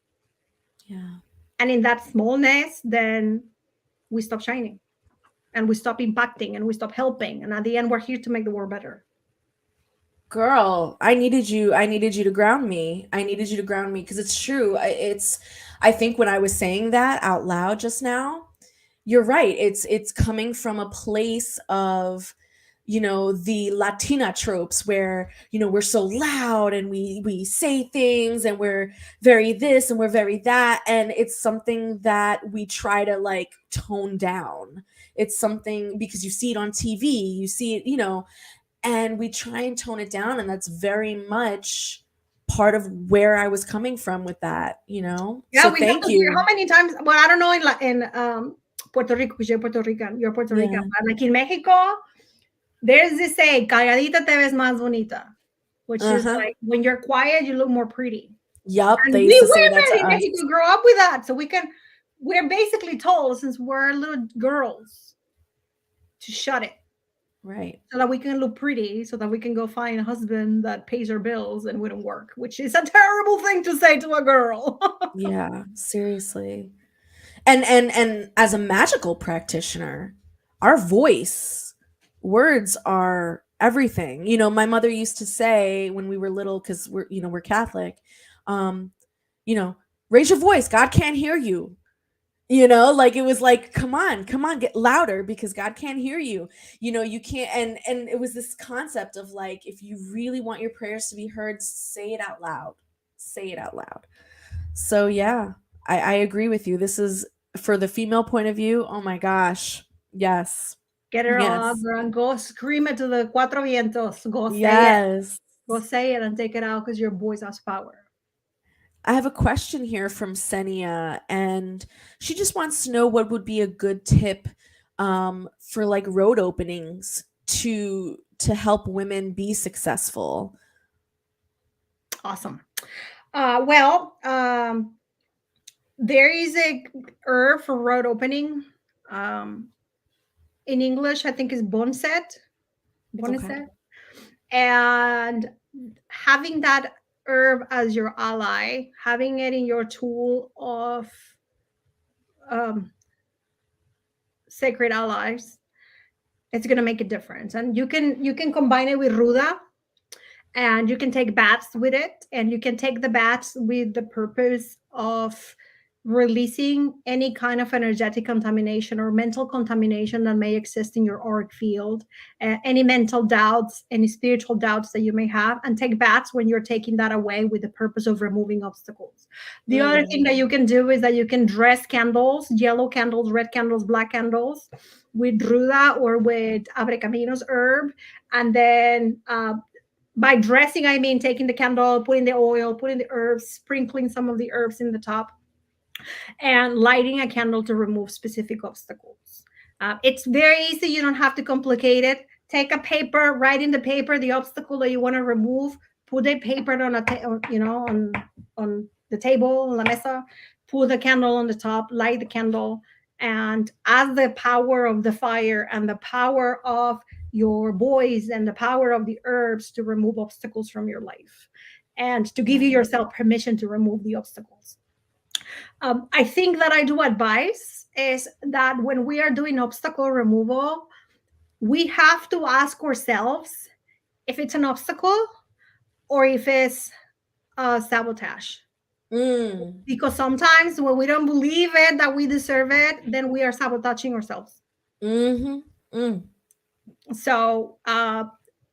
Speaker 1: Yeah.
Speaker 2: And in that smallness, then we stop shining and we stop impacting and we stop helping. And at the end, we're here to make the world better.
Speaker 1: Girl, I needed you to ground me. I needed you to ground me because it's true. I think when I was saying that out loud just now, you're right. It's coming from a place of, the Latina tropes where, we're so loud and we say things and we're very this and we're very that, and it's something that we try to like tone down. It's something because you see it on TV, you see it, and we try and tone it down, and that's very much part of where I was coming from with that.
Speaker 2: Yeah,
Speaker 1: So
Speaker 2: we have
Speaker 1: thank
Speaker 2: to hear how
Speaker 1: you.
Speaker 2: many times. Well, I don't know in Puerto Rico because you're Puerto Rican. You're Puerto Rican,
Speaker 1: Yeah.
Speaker 2: but like in Mexico, there's this saying, "Calladita te ves más bonita," which is
Speaker 1: Uh-huh.
Speaker 2: like when you're quiet, you look more pretty.
Speaker 1: Yup,
Speaker 2: And
Speaker 1: they used to
Speaker 2: we
Speaker 1: say that to
Speaker 2: women in
Speaker 1: us.
Speaker 2: Mexico grow up with that, so we're basically told since we're little girls to shut it
Speaker 1: Right.
Speaker 2: so that we can look pretty, so that we can go find a husband that pays our bills and we don't work, which is a terrible thing to say to a girl.
Speaker 1: Yeah, seriously. And as a magical practitioner, our voice, words are everything. My mother used to say when we were little, because we're Catholic, um, you know, raise your voice, God can't hear you. Like it was like, come on, get louder, because God can't hear you. You can't. And it was this concept of like, if you really want your prayers to be heard, say it out loud. Say it out loud. So yeah, I agree with you. This is for the female point of view. Oh my gosh. Yes.
Speaker 2: Get her up
Speaker 1: Yes.
Speaker 2: and go scream it to the cuatro vientos. Go say it.
Speaker 1: Yes.
Speaker 2: Go say it and take it out because your voice has power.
Speaker 1: I have a question here from Senia, and she just wants to know what would be a good tip for like road openings to help women be successful.
Speaker 2: Awesome. There is a herb for road opening. In English, I think is boneset.
Speaker 1: Okay.
Speaker 2: Boneset. And having that herb as your ally, having it in your tool of sacred allies, it's going to make a difference. And you can combine it with ruda, and you can take baths with it, and you can take the baths with the purpose of releasing any kind of energetic contamination or mental contamination that may exist in your auric field, any mental doubts, any spiritual doubts that you may have, and take baths when you're taking that away with the purpose of removing obstacles. The other thing that you can do is that you can dress candles, yellow candles, red candles, black candles, with ruda or with abre caminos herb, and then by dressing, I mean taking the candle, putting the oil, putting the herbs, sprinkling some of the herbs in the top, and lighting a candle to remove specific obstacles. It's very easy. You don't have to complicate it. Take a paper, write in the paper the obstacle that you want to remove. Put a paper on on the table, on la mesa. Put the candle on the top. Light the candle, and as the power of the fire and the power of your voice and the power of the herbs to remove obstacles from your life, and to give you yourself permission to remove the obstacles. I think that I do advise is that when we are doing obstacle removal, we have to ask ourselves if it's an obstacle or if it's sabotage. Because sometimes when we don't believe it, that we deserve it, then we are sabotaging ourselves. So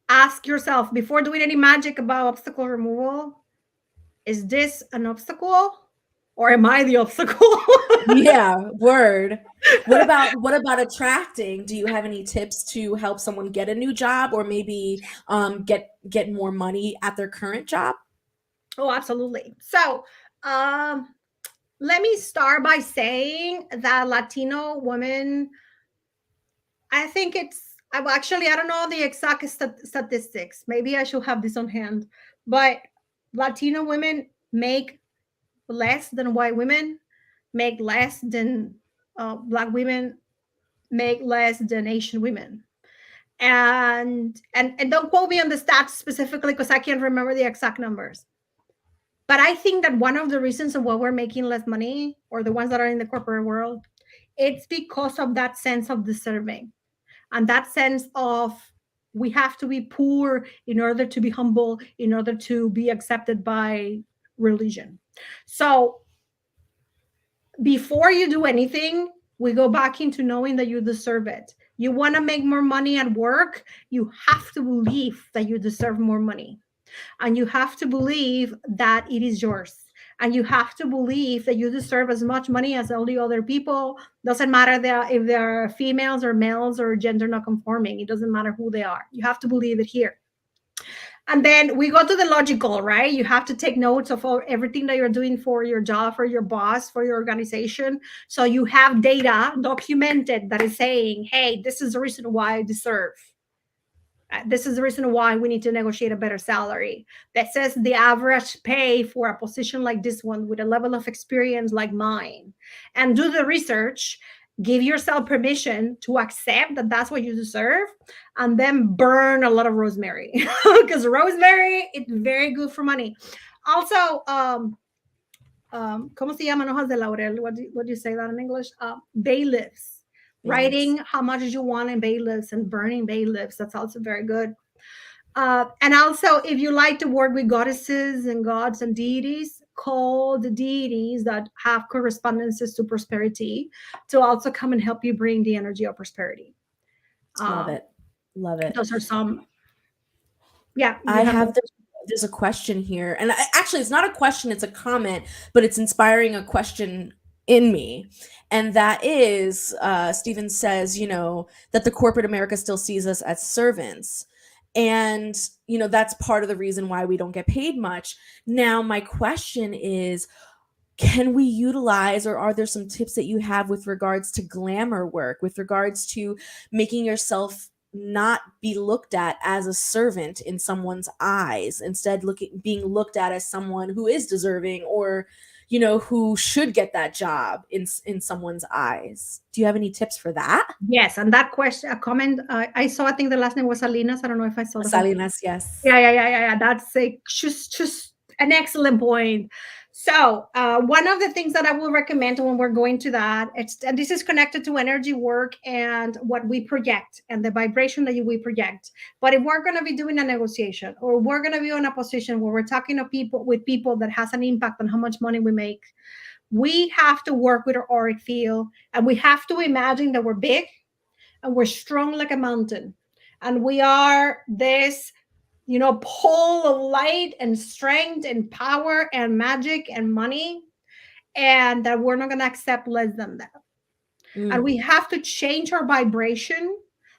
Speaker 2: ask yourself before doing any magic about obstacle removal, is this an obstacle or am I the obstacle?
Speaker 1: Yeah, word. What about attracting? Do you have any tips to help someone get a new job, or maybe get more money at their current job?
Speaker 2: Oh, absolutely. So let me start by saying that Latino women, I think I don't know the exact statistics. Maybe I should have this on hand, but Latino women make less than white women, make less than black women, make less than Asian women. And don't quote me on the stats specifically because I can't remember the exact numbers. But I think that one of the reasons of why we're making less money, or the ones that are in the corporate world, it's because of that sense of deserving and that sense of we have to be poor in order to be humble, in order to be accepted by religion. So before you do anything, we go back into knowing that you deserve it. You want to make more money at work, you have to believe that you deserve more money. And you have to believe that it is yours. And you have to believe that you deserve as much money as all the other people. Doesn't matter if they're females or males or gender not conforming. It doesn't matter who they are. You have to believe it here. And then we go to the logical, right? You have to take notes of everything that you're doing for your job, for your boss, for your organization. So you have data documented that is saying, hey, this is the reason why I deserve. This is the reason why we need to negotiate a better salary. That says the average pay for a position like this one with a level of experience like mine. And do the research, give yourself permission to accept that that's what you deserve, and then burn a lot of rosemary because rosemary is very good for money. Also, ¿cómo se llaman hojas de laurel? What do you say that in English? Bay leaves. Writing how much you want in bay leaves and burning bay leaves. That's also very good. And also, if you like to work with goddesses and gods and deities, call the deities that have correspondences to prosperity to also come and help you bring the energy of prosperity.
Speaker 1: Love it. Love it.
Speaker 2: Those are some. Yeah,
Speaker 1: I
Speaker 2: you have.
Speaker 1: have there's a question here, and actually, it's not a question; it's a comment, but it's inspiring a question in me, and that is, Stephen says, that the corporate America still sees us as servants, and that's part of the reason why we don't get paid much. Now, my question is, can we utilize, or are there some tips that you have with regards to glamour work, with regards to making yourself not be looked at as a servant in someone's eyes, instead being looked at as someone who is deserving, or who should get that job in someone's eyes? Do you have any tips for that?
Speaker 2: Yes, and that question, a comment I saw, I think the last name was Salinas. I don't know if I saw the
Speaker 1: Salinas, yes.
Speaker 2: Yeah. That's just an excellent point. So one of the things that I will recommend when we're going to that, and this is connected to energy work and what we project and the vibration that we project. But if we're going to be doing a negotiation, or we're going to be in a position where we're talking to people that has an impact on how much money we make, we have to work with our auric field, and we have to imagine that we're big and we're strong like a mountain, and we are this pole of light and strength and power and magic and money, and that we're not going to accept less than that. And we have to change our vibration.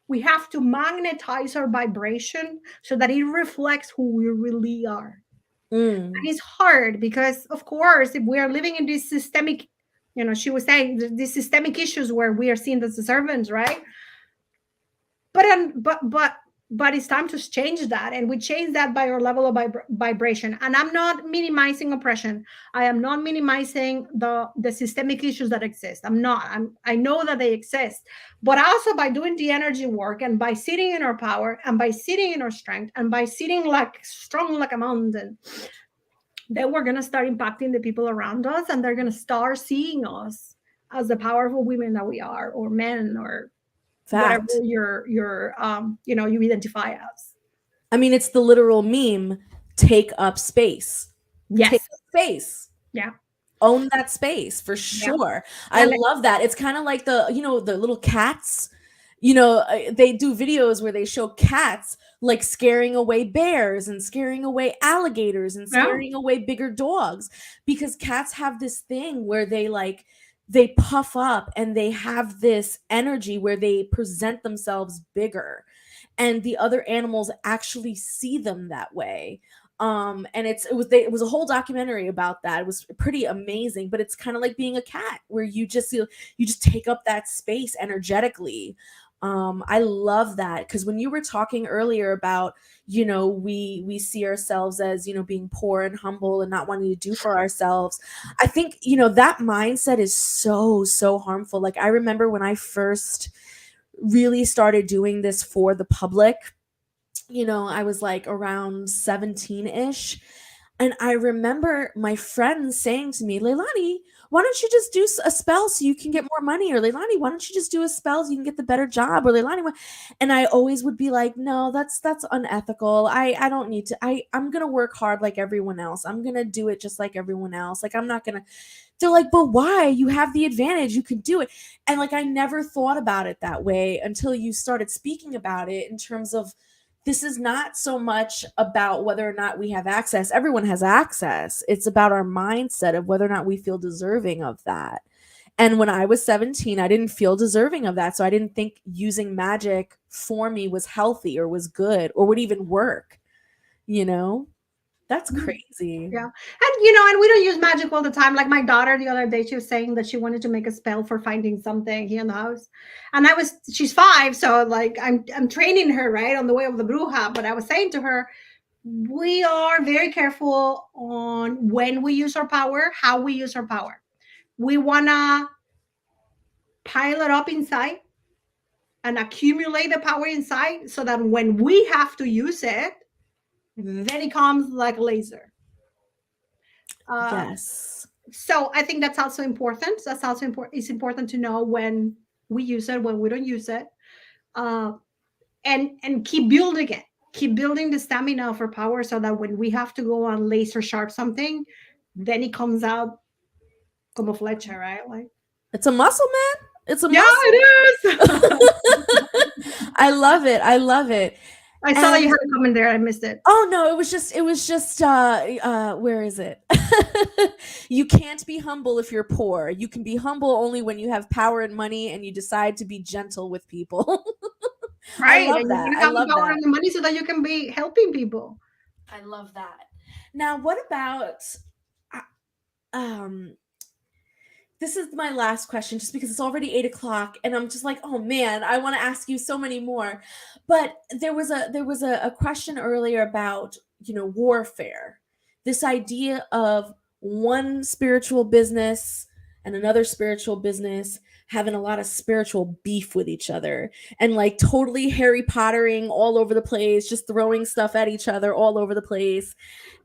Speaker 2: We have to magnetize our vibration so that it reflects who we really are. And it's hard because, of course, if we are living in this systemic, she was saying these systemic issues where we are seen as the servants, right? But it's time to change that, and we change that by our level of vibration. And I'm not minimizing oppression. I am not minimizing the systemic issues that exist. I know that they exist, but also by doing the energy work, and by sitting in our power, and by sitting in our strength, and by sitting strong like a mountain, then we're going to start impacting the people around us, and they're going to start seeing us as the powerful women that we are, or men, or
Speaker 1: Fact.
Speaker 2: whatever you identify as.
Speaker 1: I mean, it's the literal meme: take up space.
Speaker 2: Yes.
Speaker 1: Take up space.
Speaker 2: Yeah.
Speaker 1: Own that space for sure. Yeah. I love that. It's kind of like the little cats. They do videos where they show cats like scaring away bears and scaring away alligators and scaring away bigger dogs, because cats have this thing where they puff up and they have this energy where they present themselves bigger, and the other animals actually see them that way. And it was a whole documentary about that. It was pretty amazing, but it's kind of like being a cat, where you just take up that space energetically. I love that, because when you were talking earlier about, we see ourselves as, being poor and humble and not wanting to do for ourselves, I think, that mindset is so harmful. Like, I remember when I first really started doing this for the public, I was like around 17-ish. And I remember my friends saying to me, Lailani, why don't you just do a spell so you can get more money? Or Lailani, why don't you just do a spell so you can get the better job? Or Lailani, and I always would be like, no, that's unethical. I don't need to. I'm going to work hard like everyone else. I'm going to do it just like everyone else. Like, I'm not going to. They're like, but why? You have the advantage. You can do it. And like, I never thought about it that way until you started speaking about it, in terms of, this is not so much about whether or not we have access. Everyone has access. It's about our mindset of whether or not we feel deserving of that. And when I was 17, I didn't feel deserving of that. So I didn't think using magic for me was healthy or was good or would even work. That's crazy.
Speaker 2: Yeah. And we don't use magic all the time. Like my daughter the other day, she was saying that she wanted to make a spell for finding something here in the house. And she's 5. So like I'm training her right on the way of the bruja. But I was saying to her, we are very careful on when we use our power, how we use our power. We want to pile it up inside and accumulate the power inside, so that when we have to use it, then it comes like a laser.
Speaker 1: Yes.
Speaker 2: So I think that's also important. That's also important. It's important to know when we use it, when we don't use it, and keep building it. Keep building the stamina for power, so that when we have to go on laser sharp something, then it comes out como flecha, right? Like,
Speaker 1: It's a muscle, man. It's a
Speaker 2: yeah,
Speaker 1: muscle.
Speaker 2: it is.
Speaker 1: I love it. I love it.
Speaker 2: I saw that you
Speaker 1: And
Speaker 2: had a comment there. I missed it.
Speaker 1: oh no, it was just where is it? You can't be humble if you're poor. You can be humble only when you have power and money and you decide to be gentle with people. I
Speaker 2: Right.
Speaker 1: love
Speaker 2: And you're
Speaker 1: that.
Speaker 2: going to
Speaker 1: I
Speaker 2: have the
Speaker 1: love
Speaker 2: power
Speaker 1: that.
Speaker 2: and the money so that you can be helping people.
Speaker 1: I love that. Now, what about uh, um this is my last question just because it's already 8 o'clock and I'm just like, oh man, I want to ask you so many more. But there was a question earlier about, warfare. This idea of one spiritual business and another spiritual business having a lot of spiritual beef with each other and like totally Harry Pottering all over the place, just throwing stuff at each other all over the place.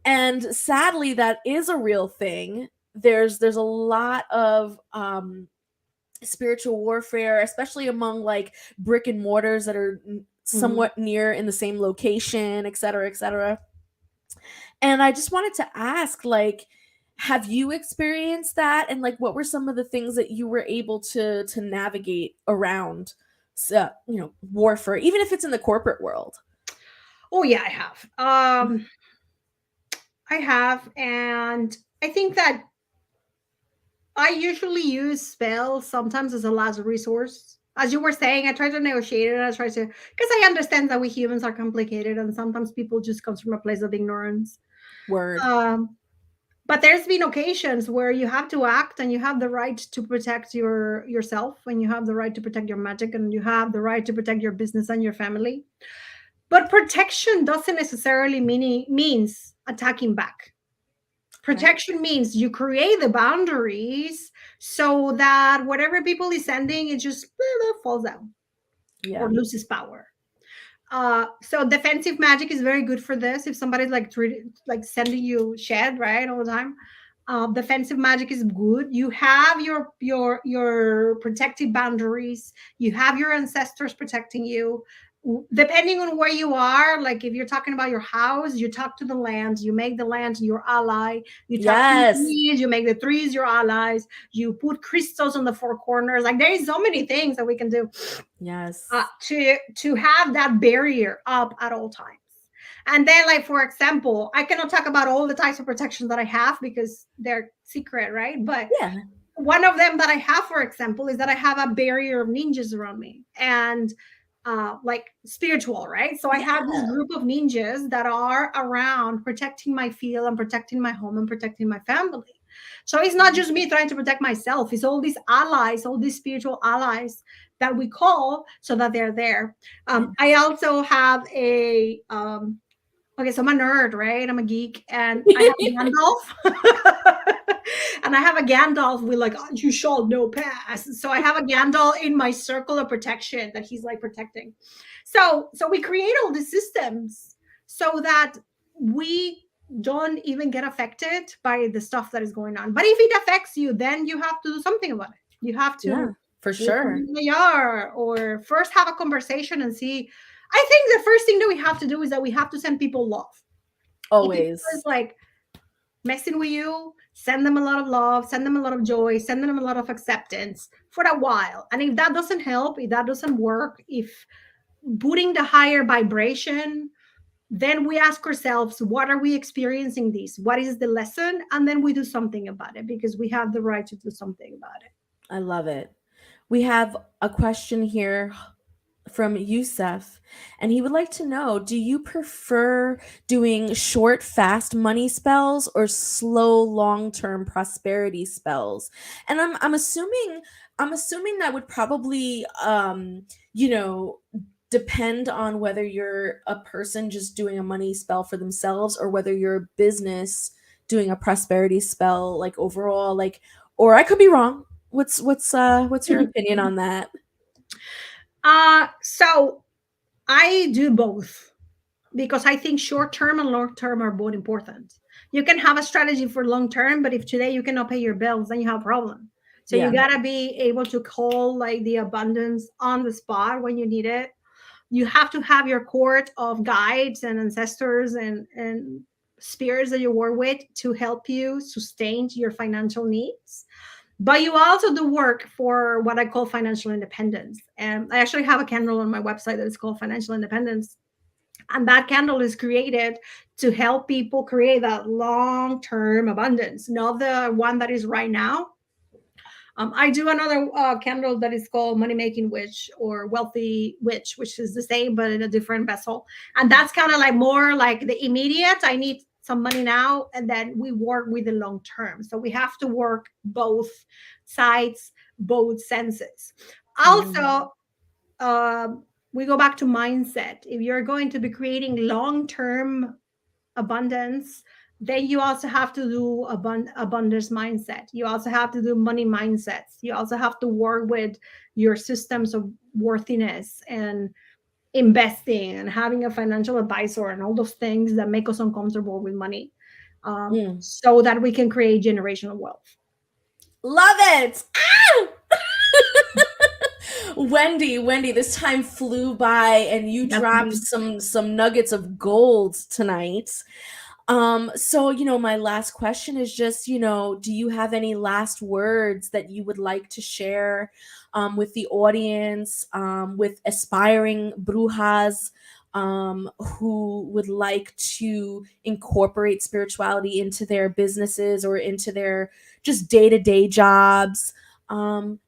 Speaker 1: And sadly that is a real thing. There's a lot of spiritual warfare, especially among like brick and mortars that are
Speaker 2: Mhm.
Speaker 1: somewhat near in the same location, et cetera, et cetera. And I just wanted to ask, like, have you experienced that? And like, what were some of the things that you were able to navigate around, warfare, even if it's in the corporate world?
Speaker 2: Oh, yeah, I have. I have. And I think that I usually use spells sometimes as a last resource. As you were saying, I try to negotiate it. I try to, because I understand that we humans are complicated and sometimes people just comes from a place of ignorance.
Speaker 1: Word.
Speaker 2: Um, but there's been occasions where you have to act and you have the right to protect yourself and you have the right to protect your magic and you have the right to protect your business and your family. But protection doesn't necessarily means attacking back.
Speaker 1: Right.
Speaker 2: Protection means you create the boundaries so that whatever people is sending, it just falls down or
Speaker 1: Yeah.
Speaker 2: loses power. So defensive magic is very good for this. If somebody's like sending you shed right all the time, defensive magic is good. You have your protective boundaries. You have your ancestors protecting you. Depending on where you are, like if you're talking about your house, you talk to the land. You make the land your ally. You talk to the
Speaker 1: Yes.
Speaker 2: trees. You make the trees your allies. You put crystals on the four corners. Like there is so many things that we can do
Speaker 1: Yes.
Speaker 2: to have that barrier up at all times. And then, like for example, I cannot talk about all the types of protections that I have because they're secret, right? But
Speaker 1: Yeah.
Speaker 2: one of them that I have, for example, is that I have a barrier of ninjas around me and like spiritual, right? So I have this
Speaker 1: Yeah.
Speaker 2: group of ninjas that are around protecting my field and protecting my home and protecting my family. So it's not just me trying to protect myself, it's all these allies, all these spiritual allies that we call so that they're there. I
Speaker 1: Yes.
Speaker 2: also have a okay, so I'm a nerd, right? I'm a geek, and I have a Gandalf. And I have a Gandalf with like, "Oh, you shall no pass." So I have a Gandalf in my circle of protection that he's like protecting. So we create all these systems so that we don't even get affected by the stuff that is going on. But if it affects you, then you have to do something about it. You have
Speaker 1: Yeah,
Speaker 2: to
Speaker 1: for
Speaker 2: put
Speaker 1: sure.
Speaker 2: something in the yard or first have a conversation and see. I think the first thing that we have to do is that we have to send people love. If it feels
Speaker 1: Always.
Speaker 2: like messing with you, send them a lot of love, send them a lot of joy, send them a lot of acceptance for a while. And if that doesn't help, if that doesn't work, if putting the higher vibration, then we ask ourselves, what are we experiencing this? What is the lesson? And then we do something about it because we have the right to do something about it.
Speaker 1: I love it. We have a question here from Yusuf, and he would like to know, do you prefer doing short, fast money spells or slow, long-term prosperity spells? And I'm assuming that would probably you know, depend on whether you're a person just doing a money spell for themselves or whether you're a business doing a prosperity spell like overall, like, or I could be wrong. What's your opinion on that?
Speaker 2: So I do both because I think short term and long term are both important. You can have a strategy for long term, but if today you cannot pay your bills, then you have a problem. So you
Speaker 1: Yeah.
Speaker 2: gotta be able to call like the abundance on the spot when you need it. You have to have your court of guides and ancestors and spirits that you work with to help you sustain your financial needs. But you also do work for what I call financial independence. And I actually have a candle on my website that is called Financial Independence. And that candle is created to help people create that long-term abundance, not the one that is right now. I do another candle that is called Money Making Witch or Wealthy Witch, which is the same but in a different vessel. And that's kind of like more like the immediate. I need some money now, and then we work with the long term. So we have to work both sides, both senses. Also, we go back to mindset. If you're going to be creating long term abundance, then you also have to do abundance mindset. You also have to do money mindsets. You also have to work with your systems of worthiness and investing and having a financial advisor and all those things that make us uncomfortable with money, so that we can create generational wealth.
Speaker 1: Love it. Ah! Wendy, this time flew by, and you dropped some nuggets of gold tonight. So, my last question is just, do you have any last words that you would like to share with the audience, with aspiring brujas who would like to incorporate spirituality into their businesses or into their just day-to-day jobs?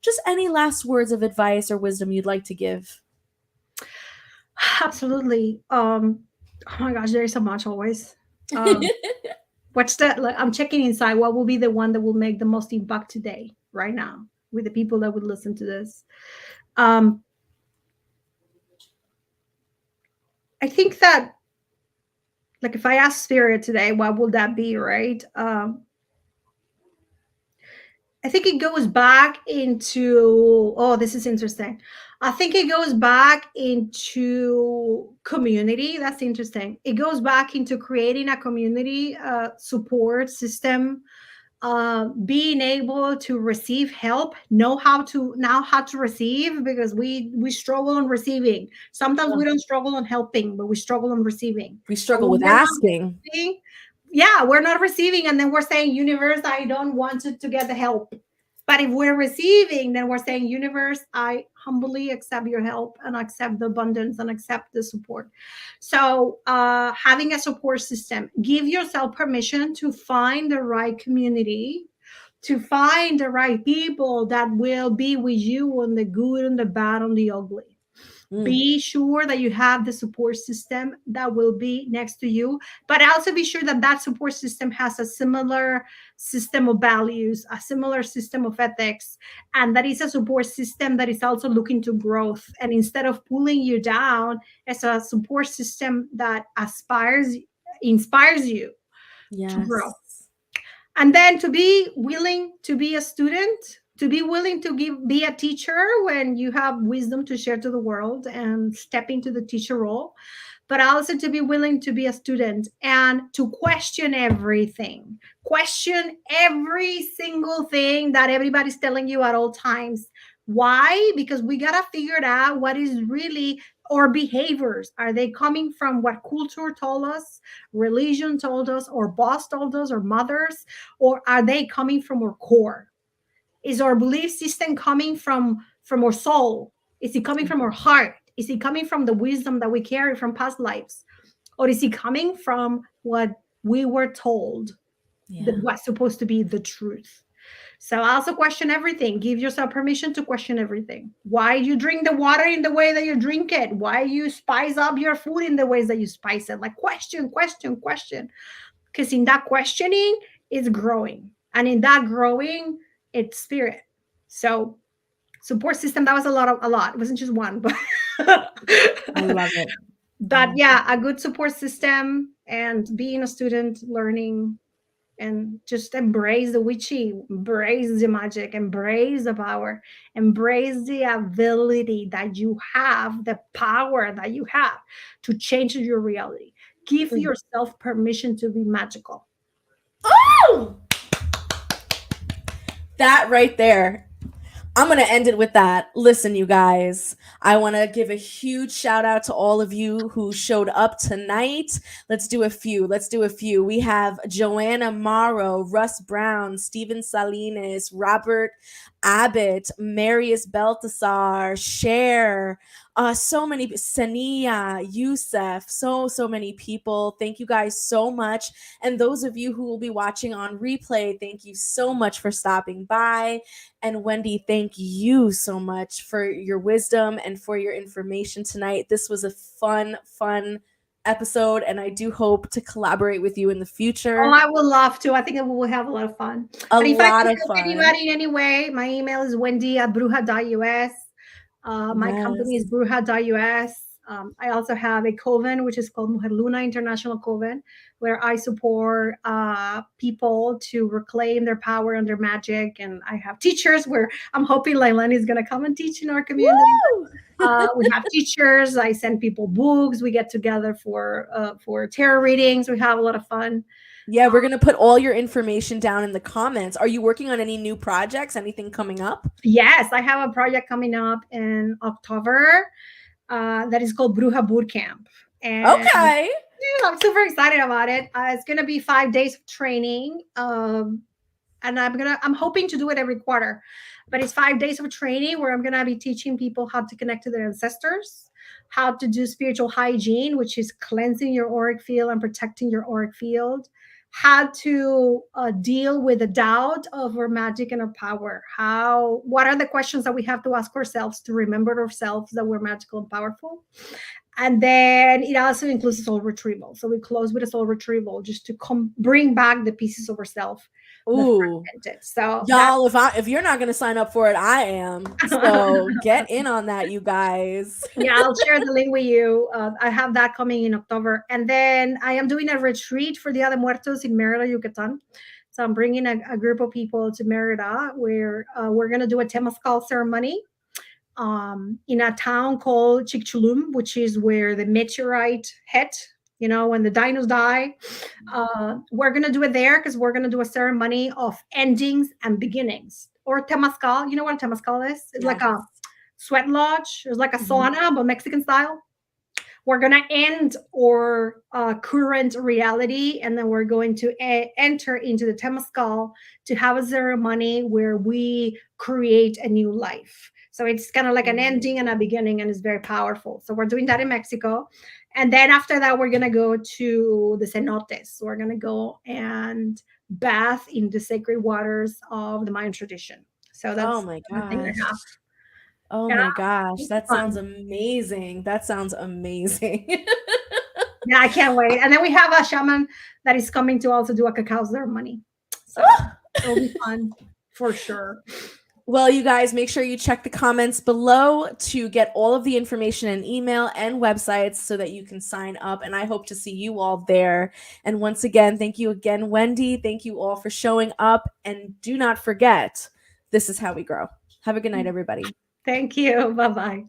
Speaker 1: Just any last words of advice or wisdom you'd like to give?
Speaker 2: Absolutely. Oh my gosh, there is so much always. What's that? Like, I'm checking inside. What will be the one that will make the most impact today, right now, with the people that would listen to this? I think that, like, if I ask spirit today, what will that be, right? I think it goes back into, oh, this is interesting. I think it goes back into community. That's interesting. It goes back into creating a community support system, being able to receive help, know how to receive, because we struggle on receiving. Sometimes we don't struggle on helping, but we struggle on receiving.
Speaker 1: We struggle with asking.
Speaker 2: Yeah, we're not receiving, and then we're saying, universe, I don't want to get the help. But if we're receiving, then we're saying, universe, I humbly accept your help and accept the abundance and accept the support. So having a support system, give yourself permission to find the right community, to find the right people that will be with you on the good, on the bad, on the ugly. Be sure that you have the support system that will be next to you, but also be sure that that support system has a similar system of values, a similar system of ethics, and that is a support system that is also looking to growth. And instead of pulling you down, it's a support system that inspires you to grow. And then to be willing to be a student, to be willing to be a teacher when you have wisdom to share to the world and step into the teacher role, but also to be willing to be a student and to question everything, question every single thing that everybody's telling you at all times. Why? Because we got to figure out what is really our behaviors. Are they coming from what culture told us, religion told us, or boss told us, or mothers, or are they coming from our core? Is our belief system coming from our soul? Is it coming from our heart? Is it coming from the wisdom that we carry from past lives? Or is it coming from what we were told that was supposed to be the truth? So also question everything. Give yourself permission to question everything. Why you drink the water in the way that you drink it? Why you spice up your food in the ways that you spice it? Like question. Because in that questioning, it's growing. And in that growing, it's spirit. So support system, that was a lot. It wasn't just one, but
Speaker 1: I love it.
Speaker 2: But yeah, a good support system and being a student, learning, and just embrace the witchy, embrace the magic, embrace the power, embrace the ability that you have, the power that you have to change your reality. Give yourself permission to be magical.
Speaker 1: Oh! That right there. I'm going to end it with that. Listen, you guys, I want to give a huge shout out to all of you who showed up tonight. Let's do a few. We have Joanna Morrow, Russ Brown, Steven Salinas, Robert Abbott, Marius Beltasar, Cher, so many, Sania, Youssef, so many people. Thank you guys so much. And those of you who will be watching on replay, thank you so much for stopping by. And Wendy, thank you so much for your wisdom and for your information tonight. This was a fun episode, and I do hope to collaborate with you in the future.
Speaker 2: Oh, I would love to. I think we will have a lot of fun.
Speaker 1: But
Speaker 2: if I
Speaker 1: lot
Speaker 2: can
Speaker 1: of
Speaker 2: help
Speaker 1: fun.
Speaker 2: anybody in any way, my email is wendy@bruja.us. My company is bruja.us. I also have a coven, which is called Mujer Luna International Coven, where I support people to reclaim their power and their magic. And I have teachers where I'm hoping Lailani is going to come and teach in our community. We have teachers. I send people books. We get together for tarot readings. We have a lot of fun.
Speaker 1: Yeah, we're going to put all your information down in the comments. Are you working on any new projects? Anything coming up?
Speaker 2: Yes, I have a project coming up in October that is called Bruja Bootcamp. And
Speaker 1: okay.
Speaker 2: Yeah, I'm super excited about it. It's going to be 5 days of training. And I'm hoping to do it every quarter, but it's 5 days of training where I'm going to be teaching people how to connect to their ancestors, how to do spiritual hygiene, which is cleansing your auric field and protecting your auric field, how to deal with the doubt of our magic and our power. What are the questions that we have to ask ourselves to remember ourselves that we're magical and powerful? And then it also includes soul retrieval. So we close with a soul retrieval just to bring back the pieces of ourselves.
Speaker 1: Ooh.
Speaker 2: So
Speaker 1: y'all, if you're not going to sign up for it, I am. So get in on that, you guys.
Speaker 2: Yeah, I'll share the link with you. I have that coming in October. And then I am doing a retreat for Dia de Muertos in Merida, Yucatan. So I'm bringing a group of people to Merida where we're going to do a Temazcal ceremony in a town called Chicxulub, which is where the meteorite hit. You know, when the dinos die, we're going to do it there because we're going to do a ceremony of endings and beginnings. Or Temazcal. You know what a Temazcal is? It's like a sweat lodge. It's like a sauna, but Mexican style. We're going to end our current reality, and then we're going to enter into the Temazcal to have a ceremony where we create a new life. So it's kind of like an ending and a beginning, and it's very powerful. So we're doing that in Mexico. And then after that, we're going to go to the cenotes. We're going to go and bath in the sacred waters of the Mayan tradition. So that's
Speaker 1: oh my gosh. Oh
Speaker 2: yeah,
Speaker 1: my gosh, that sounds amazing.
Speaker 2: Yeah, I can't wait. And then we have a shaman that is coming to also do a cacao ceremony. So it'll be fun for sure.
Speaker 1: Well, you guys, make sure you check the comments below to get all of the information in email and websites so that you can sign up. And I hope to see you all there. And once again, thank you again, Wendy. Thank you all for showing up. And do not forget, this is how we grow. Have a good night, everybody.
Speaker 2: Thank you. Bye-bye.